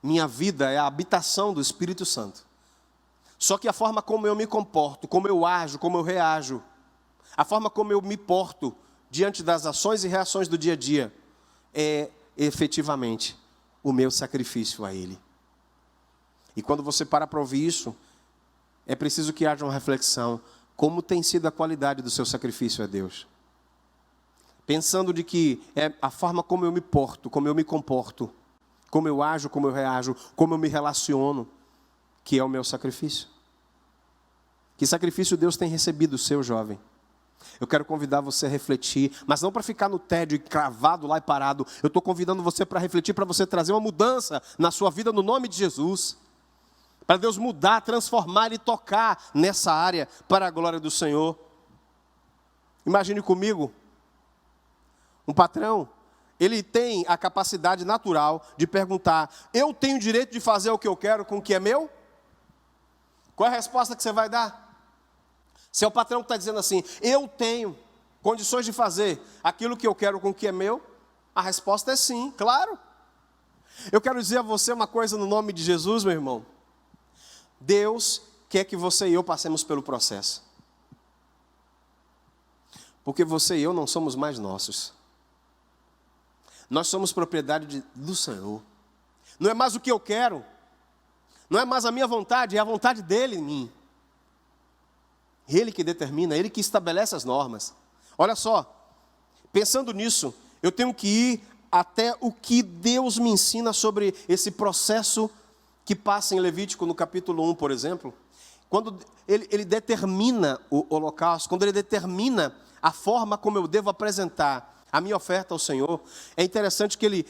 Speaker 4: Minha vida é a habitação do Espírito Santo. Só que a forma como eu me comporto, como eu ajo, como eu reajo, a forma como eu me porto diante das ações e reações do dia a dia, é efetivamente o meu sacrifício a Ele. E quando você para ouvir isso, é preciso que haja uma reflexão. Como tem sido a qualidade do seu sacrifício a Deus? Pensando de que é a forma como eu me porto, como eu me comporto, como eu ajo, como eu reajo, como eu me relaciono, que é o meu sacrifício. Que sacrifício Deus tem recebido, seu jovem? Eu quero convidar você a refletir, mas não para ficar no tédio e cravado lá e parado. Eu estou convidando você para refletir, para você trazer uma mudança na sua vida no nome de Jesus. Para Deus mudar, transformar e tocar nessa área para a glória do Senhor. Imagine comigo, um patrão, ele tem a capacidade natural de perguntar: eu tenho o direito de fazer o que eu quero com o que é meu? Qual é a resposta que você vai dar? Se é o patrão que está dizendo assim: eu tenho condições de fazer aquilo que eu quero com o que é meu, a resposta é sim, claro. Eu quero dizer a você uma coisa no nome de Jesus, meu irmão. Deus quer que você e eu passemos pelo processo. Porque você e eu não somos mais nossos. Nós somos propriedade do Senhor. Não é mais o que eu quero. Não é mais a minha vontade, é a vontade dEle em mim. Ele que determina, Ele que estabelece as normas. Olha só, pensando nisso, eu tenho que ir até o que Deus me ensina sobre esse processo que passa em Levítico, no capítulo 1, por exemplo. Quando ele determina o holocausto, quando ele determina a forma como eu devo apresentar a minha oferta ao Senhor, é interessante que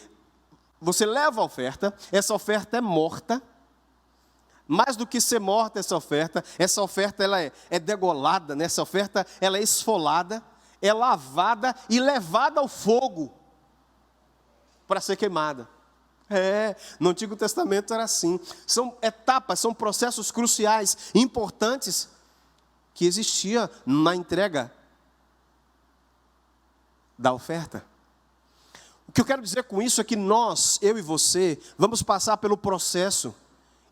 Speaker 4: você leva a oferta, essa oferta é morta. Mais do que ser morta essa oferta ela é degolada, né? Essa oferta ela é esfolada, é lavada e levada ao fogo para ser queimada. No Antigo Testamento era assim. São etapas, são processos cruciais, importantes, que existia na entrega da oferta. O que eu quero dizer com isso é que nós, eu e você, vamos passar pelo processo.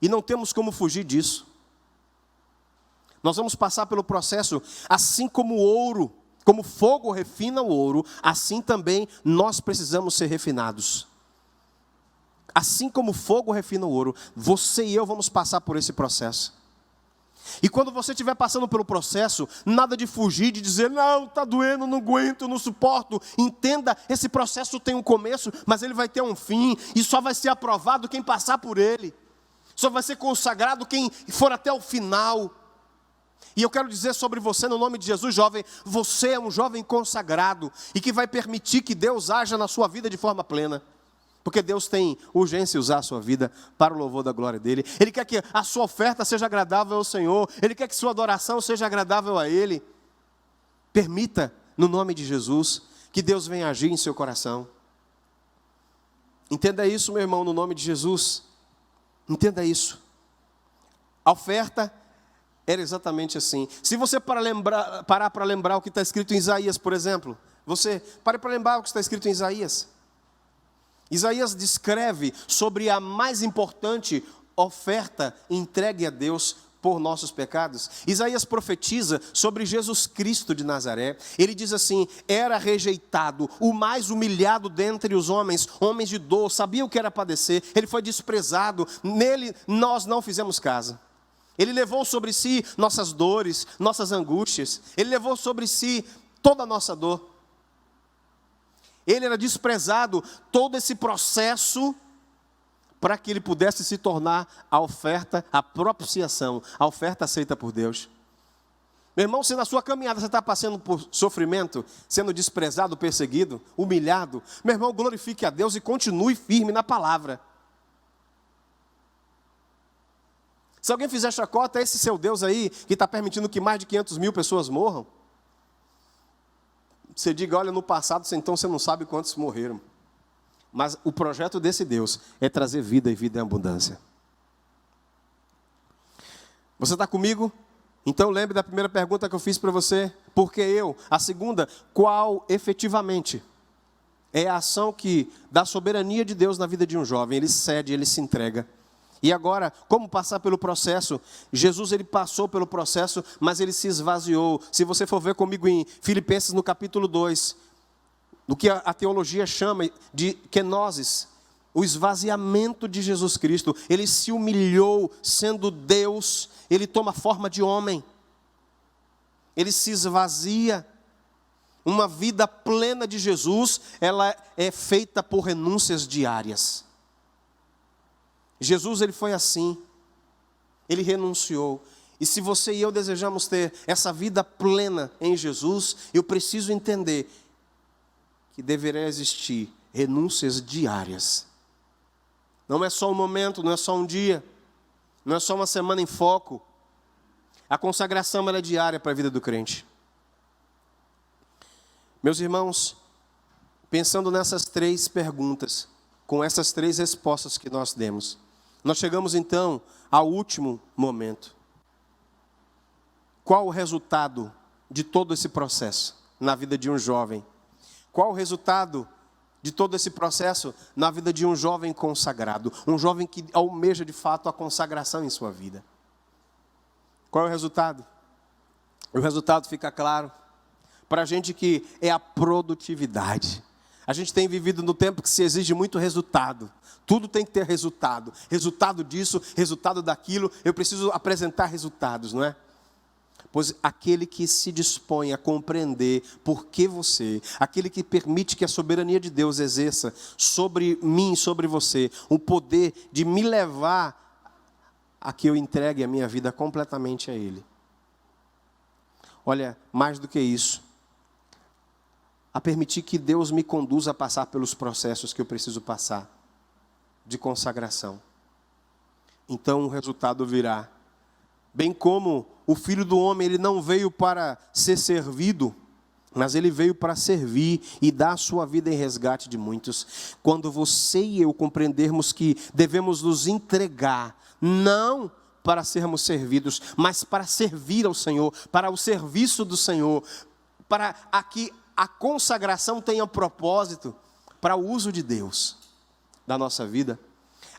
Speaker 4: E não temos como fugir disso. Nós vamos passar pelo processo, assim como o ouro, como fogo refina o ouro, assim também nós precisamos ser refinados. Assim como o fogo refina o ouro, você e eu vamos passar por esse processo. E quando você estiver passando pelo processo, nada de fugir, de dizer: não, está doendo, não aguento, não suporto. Entenda, esse processo tem um começo, mas ele vai ter um fim, e só vai ser aprovado quem passar por ele. Só vai ser consagrado quem for até o final. E eu quero dizer sobre você, no nome de Jesus, jovem, você é um jovem consagrado e que vai permitir que Deus haja na sua vida de forma plena. Porque Deus tem urgência em usar a sua vida para o louvor da glória dEle. Ele quer que a sua oferta seja agradável ao Senhor. Ele quer que sua adoração seja agradável a Ele. Permita, no nome de Jesus, que Deus venha agir em seu coração. Entenda isso, meu irmão, no nome de Jesus. Entenda isso. A oferta era exatamente assim. Se você parar para lembrar o que está escrito em Isaías, por exemplo, você pare para lembrar o que está escrito em Isaías. Isaías descreve sobre a mais importante oferta entregue a Deus por nossos pecados. Isaías profetiza sobre Jesus Cristo de Nazaré. Ele diz assim: era rejeitado, o mais humilhado dentre os homens, homens de dor, sabia o que era padecer, ele foi desprezado, nele nós não fizemos caso. Ele levou sobre si nossas dores, nossas angústias, ele levou sobre si toda a nossa dor. Ele era desprezado, todo esse processo para que ele pudesse se tornar a oferta, a propiciação, a oferta aceita por Deus. Meu irmão, se na sua caminhada você está passando por sofrimento, sendo desprezado, perseguido, humilhado, meu irmão, glorifique a Deus e continue firme na palavra. Se alguém fizer chacota, esse seu Deus aí, que está permitindo que mais de 500 mil pessoas morram, você diga: olha, no passado, então você não sabe quantos morreram. Mas o projeto desse Deus é trazer vida e vida em abundância. Você está comigo? Então lembre da primeira pergunta que eu fiz para você: por que eu? A segunda: qual efetivamente é a ação que da soberania de Deus na vida de um jovem? Ele cede, ele se entrega. E agora, como passar pelo processo? Jesus, ele passou pelo processo, mas ele se esvaziou. Se você for ver comigo em Filipenses no capítulo 2, do que a teologia chama de kenosis, o esvaziamento de Jesus Cristo. Ele se humilhou sendo Deus, ele toma forma de homem. Ele se esvazia. Uma vida plena de Jesus, ela é feita por renúncias diárias. Jesus, ele foi assim, ele renunciou. E se você e eu desejamos ter essa vida plena em Jesus, eu preciso entender que deverá existir renúncias diárias. Não é só um momento, não é só um dia, não é só uma semana em foco. A consagração, ela é diária para a vida do crente. Meus irmãos, pensando nessas 3 perguntas, com essas 3 respostas que nós demos, nós chegamos então ao último momento. Qual o resultado de todo esse processo na vida de um jovem? Qual o resultado de todo esse processo na vida de um jovem consagrado? Um jovem que almeja de fato a consagração em sua vida. Qual é o resultado? O resultado fica claro para a gente que é a produtividade. A gente tem vivido no tempo que se exige muito resultado. Tudo tem que ter resultado. Resultado disso, resultado daquilo. Eu preciso apresentar resultados, não é? Pois aquele que se dispõe a compreender por que você, aquele que permite que a soberania de Deus exerça sobre mim, sobre você, o poder de me levar a que eu entregue a minha vida completamente a Ele. Olha, mais do que isso, a permitir que Deus me conduza a passar pelos processos que eu preciso passar, de consagração. Então o resultado virá. Bem como o Filho do Homem, ele não veio para ser servido, mas ele veio para servir e dar a sua vida em resgate de muitos. Quando você e eu compreendermos que devemos nos entregar, não para sermos servidos, mas para servir ao Senhor, para o serviço do Senhor, para que a consagração tenha propósito para o uso de Deus da nossa vida,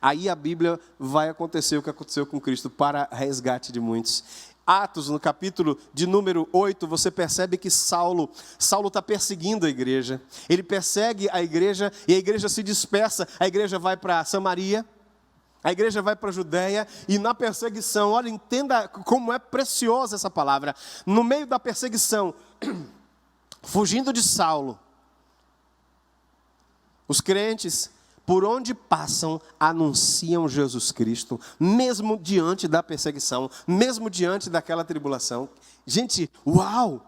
Speaker 4: aí a Bíblia vai acontecer o que aconteceu com Cristo para resgate de muitos. Atos, no capítulo de número 8, você percebe que Saulo está perseguindo a igreja. Ele persegue a igreja e a igreja se dispersa. A igreja vai para Samaria, a igreja vai para a Judéia e na perseguição, olha, entenda como é preciosa essa palavra. No meio da perseguição, fugindo de Saulo, os crentes, por onde passam, anunciam Jesus Cristo, mesmo diante da perseguição, mesmo diante daquela tribulação. Gente, uau!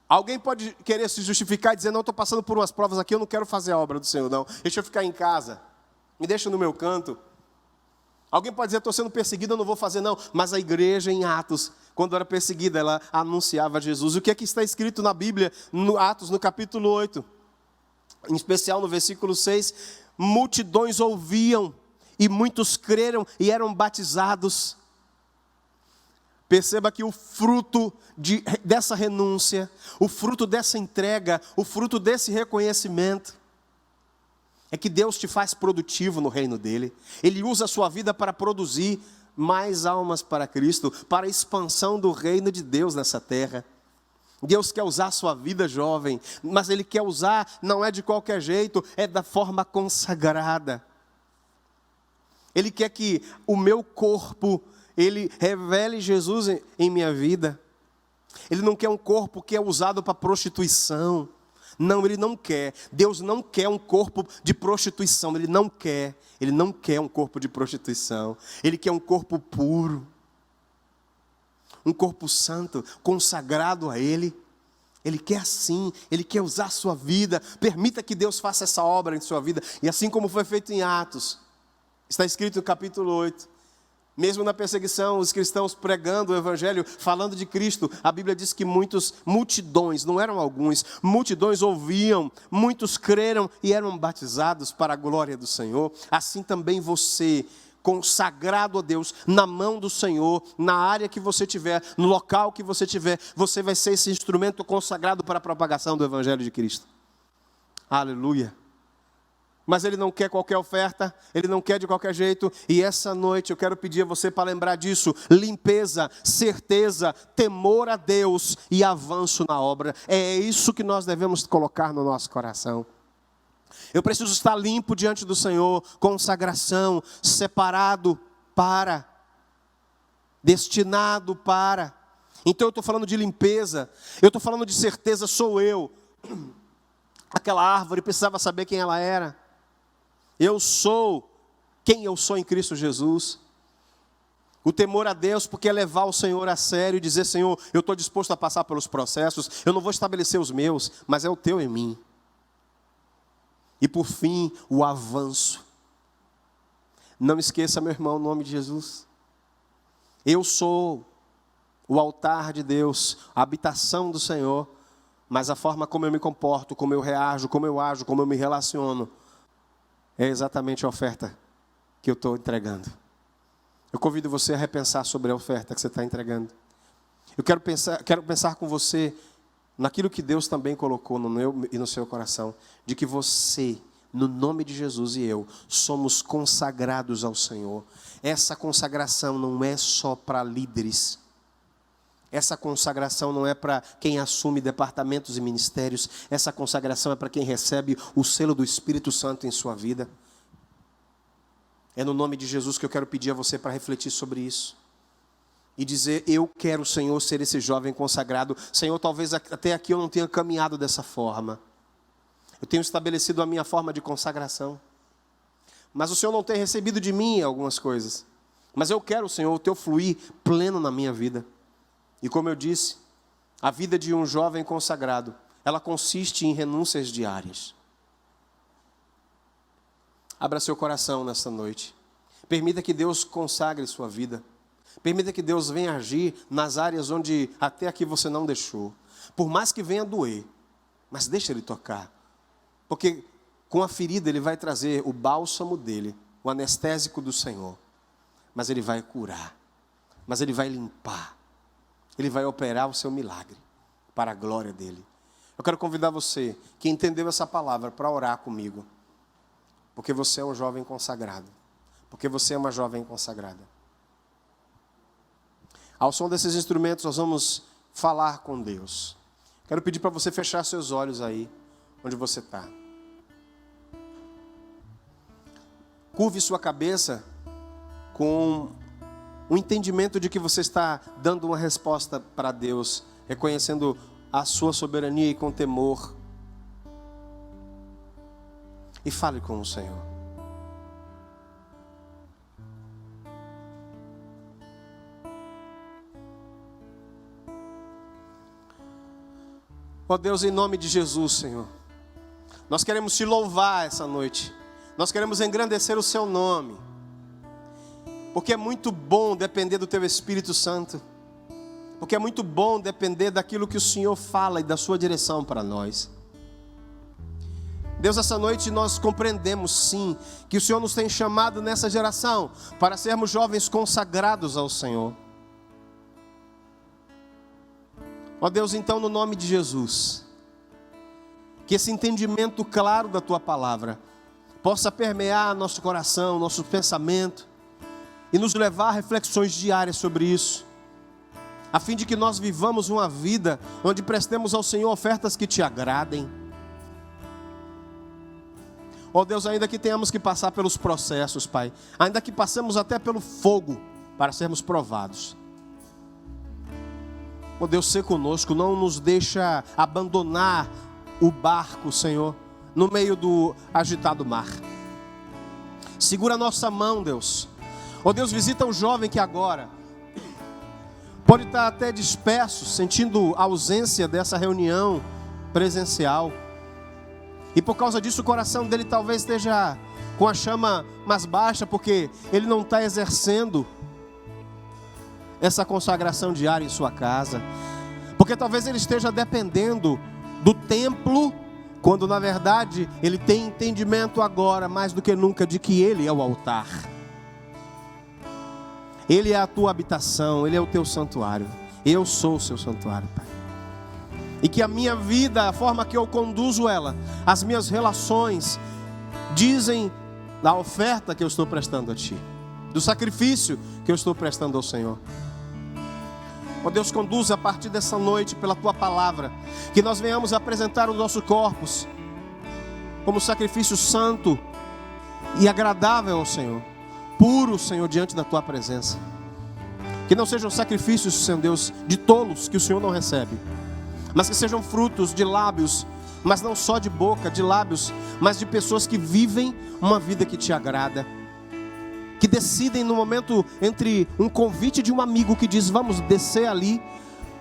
Speaker 4: Alguém pode querer se justificar e dizer: não, estou passando por umas provas aqui, eu não quero fazer a obra do Senhor, não. Deixa eu ficar em casa, me deixa no meu canto. Alguém pode dizer: estou sendo perseguido, eu não vou fazer, não. Mas a igreja em Atos, quando era perseguida, ela anunciava Jesus. O que é que está escrito na Bíblia, no Atos, no capítulo 8? Em especial no versículo 6, multidões ouviam e muitos creram e eram batizados. Perceba que o fruto dessa renúncia, o fruto dessa entrega, o fruto desse reconhecimento, é que Deus te faz produtivo no reino dele. Ele usa a sua vida para produzir mais almas para Cristo, para a expansão do reino de Deus nessa terra. Deus quer usar a sua vida, jovem, mas Ele quer usar, não é de qualquer jeito, é da forma consagrada. Ele quer que o meu corpo, Ele revele Jesus em minha vida. Ele não quer um corpo que é usado para prostituição. Não, Ele não quer. Deus não quer um corpo de prostituição. Ele não quer um corpo de prostituição. Ele quer um corpo puro. Um corpo santo, consagrado a Ele. Ele quer assim, Ele quer usar a sua vida. Permita que Deus faça essa obra em sua vida. E assim como foi feito em Atos, está escrito no capítulo 8. Mesmo na perseguição, os cristãos pregando o Evangelho, falando de Cristo, a Bíblia diz que multidões, não eram alguns, multidões ouviam, muitos creram e eram batizados para a glória do Senhor. Assim também você, consagrado a Deus, na mão do Senhor, na área que você tiver, no local que você tiver, você vai ser esse instrumento consagrado para a propagação do Evangelho de Cristo. Aleluia. Mas Ele não quer qualquer oferta, Ele não quer de qualquer jeito, e essa noite eu quero pedir a você para lembrar disso: limpeza, certeza, temor a Deus e avanço na obra. É isso que nós devemos colocar no nosso coração. Eu preciso estar limpo diante do Senhor, consagração, separado para, destinado para. Então eu estou falando de limpeza, eu estou falando de certeza, sou eu. Aquela árvore precisava saber quem ela era. Eu sou quem eu sou em Cristo Jesus. O temor a Deus, porque é levar o Senhor a sério e dizer: Senhor, eu estou disposto a passar pelos processos, eu não vou estabelecer os meus, mas é o teu em mim. E por fim, o avanço. Não esqueça, meu irmão, o nome de Jesus. Eu sou o altar de Deus, a habitação do Senhor, mas a forma como eu me comporto, como eu reajo, como eu ajo, como eu me relaciono, é exatamente a oferta que eu estou entregando. Eu convido você a repensar sobre a oferta que você está entregando. Eu quero pensar com você naquilo que Deus também colocou no meu e no seu coração, de que você, no nome de Jesus e eu, somos consagrados ao Senhor. Essa consagração não é só para líderes. Essa consagração não é para quem assume departamentos e ministérios. Essa consagração é para quem recebe o selo do Espírito Santo em sua vida. É no nome de Jesus que eu quero pedir a você para refletir sobre isso. E dizer: eu quero, Senhor, ser esse jovem consagrado. Senhor, talvez até aqui eu não tenha caminhado dessa forma. Eu tenho estabelecido a minha forma de consagração. Mas o Senhor não tem recebido de mim algumas coisas. Mas eu quero, Senhor, o teu fluir pleno na minha vida. E como eu disse, a vida de um jovem consagrado, ela consiste em renúncias diárias. Abra seu coração nesta noite. Permita que Deus consagre sua vida. Permita que Deus venha agir nas áreas onde até aqui você não deixou. Por mais que venha doer, mas deixa Ele tocar. Porque com a ferida Ele vai trazer o bálsamo dEle, o anestésico do Senhor. Mas Ele vai curar, mas Ele vai limpar. Ele vai operar o seu milagre para a glória dEle. Eu quero convidar você que entendeu essa palavra para orar comigo. Porque você é um jovem consagrado. Porque você é uma jovem consagrada. Ao som desses instrumentos nós vamos falar com Deus. Quero pedir para você fechar seus olhos aí, onde você está. Curve sua cabeça com o entendimento de que você está dando uma resposta para Deus, reconhecendo a sua soberania e com temor. E fale com o Senhor. Ó Deus, em nome de Jesus, Senhor, nós queremos te louvar essa noite. Nós queremos engrandecer o seu nome. Porque é muito bom depender do teu Espírito Santo. Porque é muito bom depender daquilo que o Senhor fala e da sua direção para nós. Deus, essa noite nós compreendemos sim que o Senhor nos tem chamado nessa geração para sermos jovens consagrados ao Senhor. Ó Deus, então, no nome de Jesus, que esse entendimento claro da Tua palavra possa permear nosso coração, nosso pensamento, e nos levar a reflexões diárias sobre isso, a fim de que nós vivamos uma vida onde prestemos ao Senhor ofertas que Te agradem. Ó Deus, ainda que tenhamos que passar pelos processos, Pai, ainda que passemos até pelo fogo para sermos provados, ó Deus, ser conosco, não nos deixa abandonar o barco, Senhor, no meio do agitado mar. Segura a nossa mão, Deus. Ó Deus, visita um jovem que agora pode estar até disperso, sentindo a ausência dessa reunião presencial. E por causa disso o coração dele talvez esteja com a chama mais baixa, porque ele não está exercendo essa consagração diária em sua casa. Porque talvez ele esteja dependendo do templo, quando na verdade ele tem entendimento agora, mais do que nunca, de que ele é o altar. Ele é a tua habitação, ele é o teu santuário. Eu sou o seu santuário, Pai. E que a minha vida, a forma que eu conduzo ela, as minhas relações, dizem da oferta que eu estou prestando a Ti, do sacrifício que eu estou prestando ao Senhor. Ó Deus, conduza a partir dessa noite pela Tua palavra, que nós venhamos apresentar os nossos corpos como sacrifício santo e agradável ao Senhor, puro, Senhor, diante da Tua presença. Que não sejam sacrifícios, Senhor Deus, de tolos que o Senhor não recebe, mas que sejam frutos de lábios, mas não só de boca, de lábios, mas de pessoas que vivem uma vida que Te agrada, que decidem no momento entre um convite de um amigo que diz, vamos descer ali,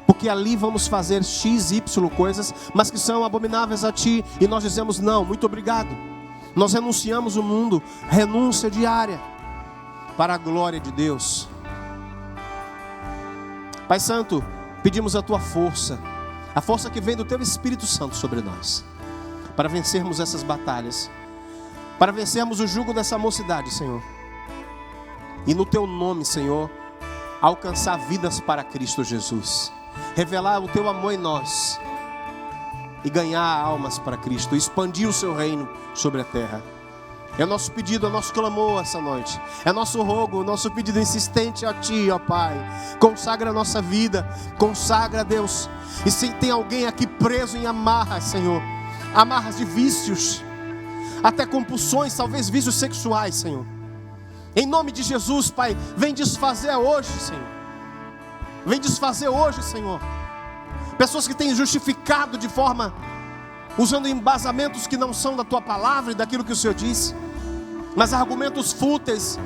Speaker 4: porque ali vamos fazer X, Y coisas, mas que são abomináveis a Ti, e nós dizemos, não, muito obrigado. Nós renunciamos o mundo, renúncia diária, para a glória de Deus. Pai Santo, pedimos a Tua força, a força que vem do Teu Espírito Santo sobre nós, para vencermos essas batalhas, para vencermos o jugo dessa mocidade, Senhor. E no Teu nome, Senhor, alcançar vidas para Cristo Jesus. Revelar o Teu amor em nós. E ganhar almas para Cristo. Expandir o Seu reino sobre a terra. É o nosso pedido, é o nosso clamor essa noite. É nosso rogo, o nosso pedido insistente a Ti, ó Pai. Consagra a nossa vida. Consagra, Deus. E se tem alguém aqui preso em amarras, Senhor. Amarras de vícios. Até compulsões, talvez vícios sexuais, Senhor. Em nome de Jesus, Pai, vem desfazer hoje, Senhor. Vem desfazer hoje, Senhor. Pessoas que têm justificado de forma, usando embasamentos que não são da Tua palavra e daquilo que o Senhor disse, mas argumentos fúteis,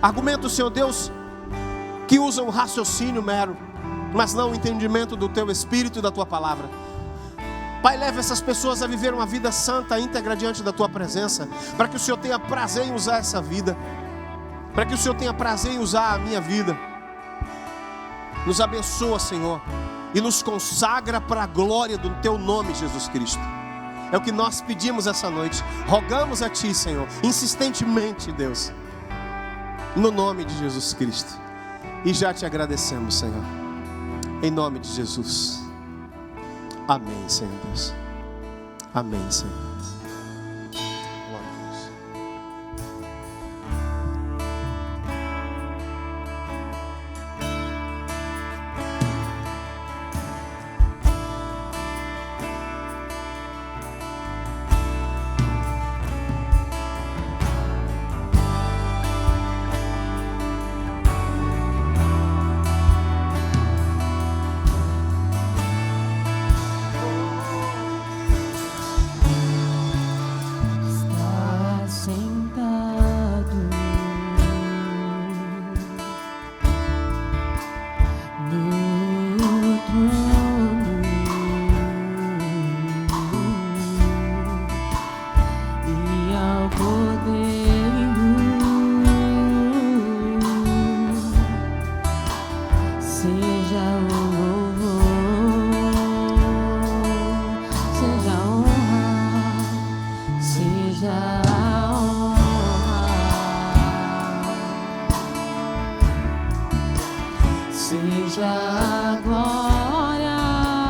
Speaker 4: argumentos, Senhor Deus, que usam raciocínio mero, mas não o entendimento do Teu Espírito e da Tua palavra. Pai, leva essas pessoas a viver uma vida santa, íntegra diante da Tua presença, para que o Senhor tenha prazer em usar essa vida, para que o Senhor tenha prazer em usar a minha vida. Nos abençoa, Senhor, e nos consagra para a glória do Teu nome, Jesus Cristo. É o que nós pedimos essa noite. Rogamos a Ti, Senhor, insistentemente, Deus, no nome de Jesus Cristo. E já Te agradecemos, Senhor, em nome de Jesus. Amém, Senhor Deus. Amém, Senhor. Glória a Deus.
Speaker 5: Seja a glória.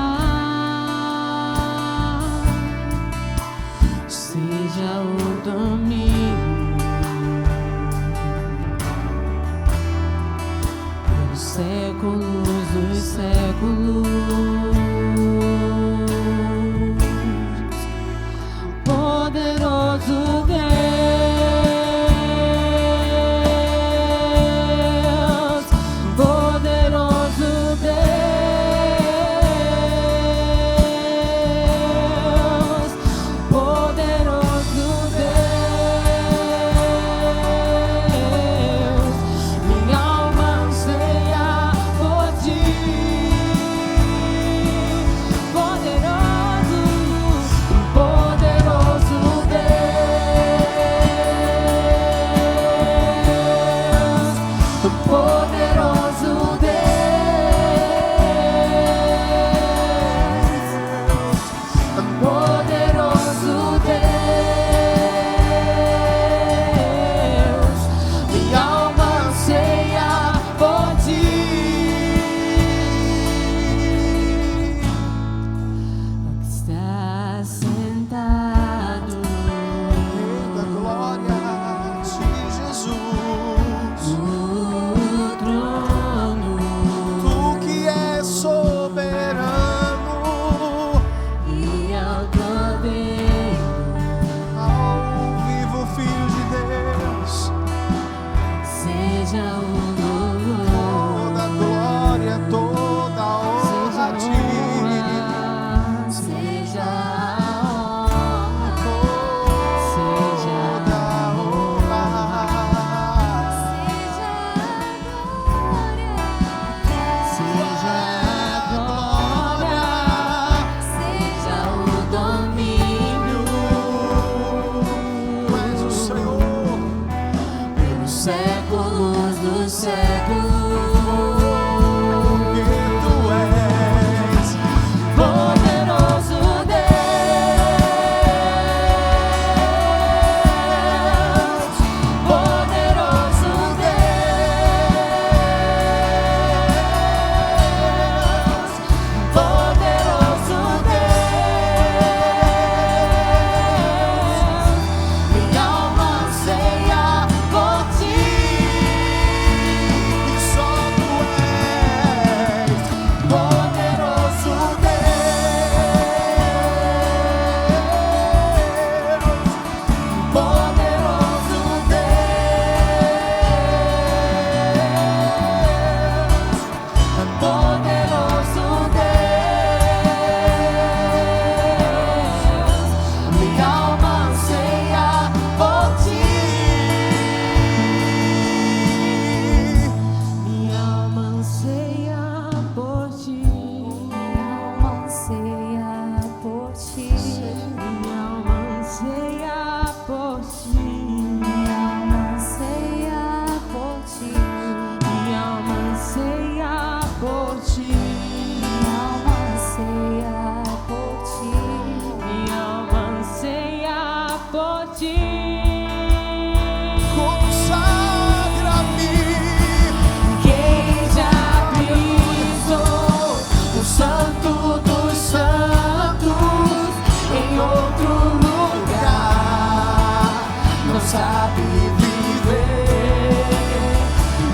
Speaker 5: sabe viver.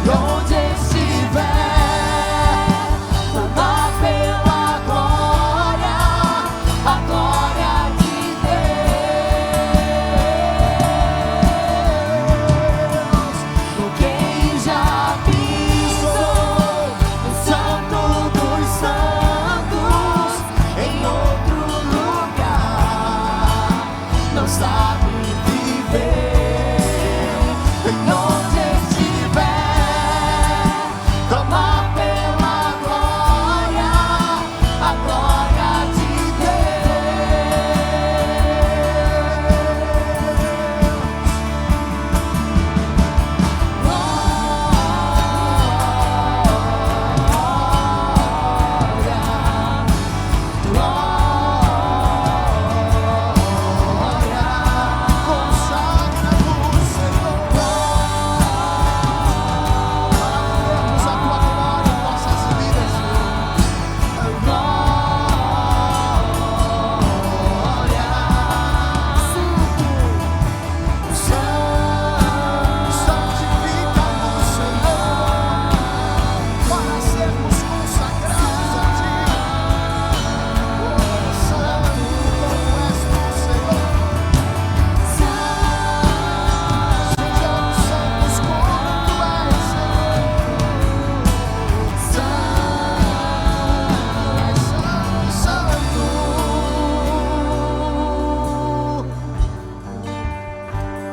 Speaker 5: E onde estiver, clamar pela glória, a glória de Deus. Quem já pisou no Santo dos Santos, em outro lugar, não sabe viver. E onde estiver, clamar pela glória, a glória de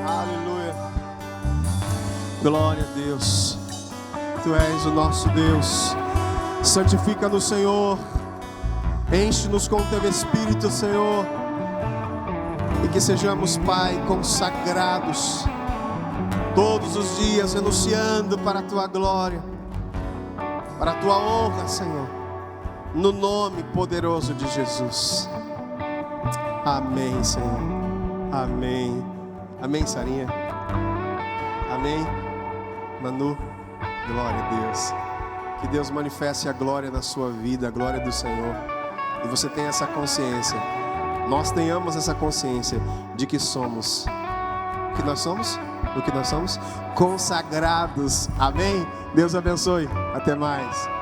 Speaker 4: Aleluia. Glória a Deus. Tu és o nosso Deus. Santifica-nos, Senhor. Enche-nos com o teu Espírito, Senhor. E que sejamos, Pai, consagrados todos os dias, renunciando para a tua glória, para a tua honra, Senhor. No nome poderoso de Jesus. Amém, Senhor. Amém. Amém, Sarinha. Amém. Manu, glória a Deus. Que Deus manifeste a glória na sua vida, a glória do Senhor. E você tenha essa consciência. Nós tenhamos essa consciência de que somos. O que nós somos? O que nós somos? Consagrados. Amém? Deus abençoe. Até mais.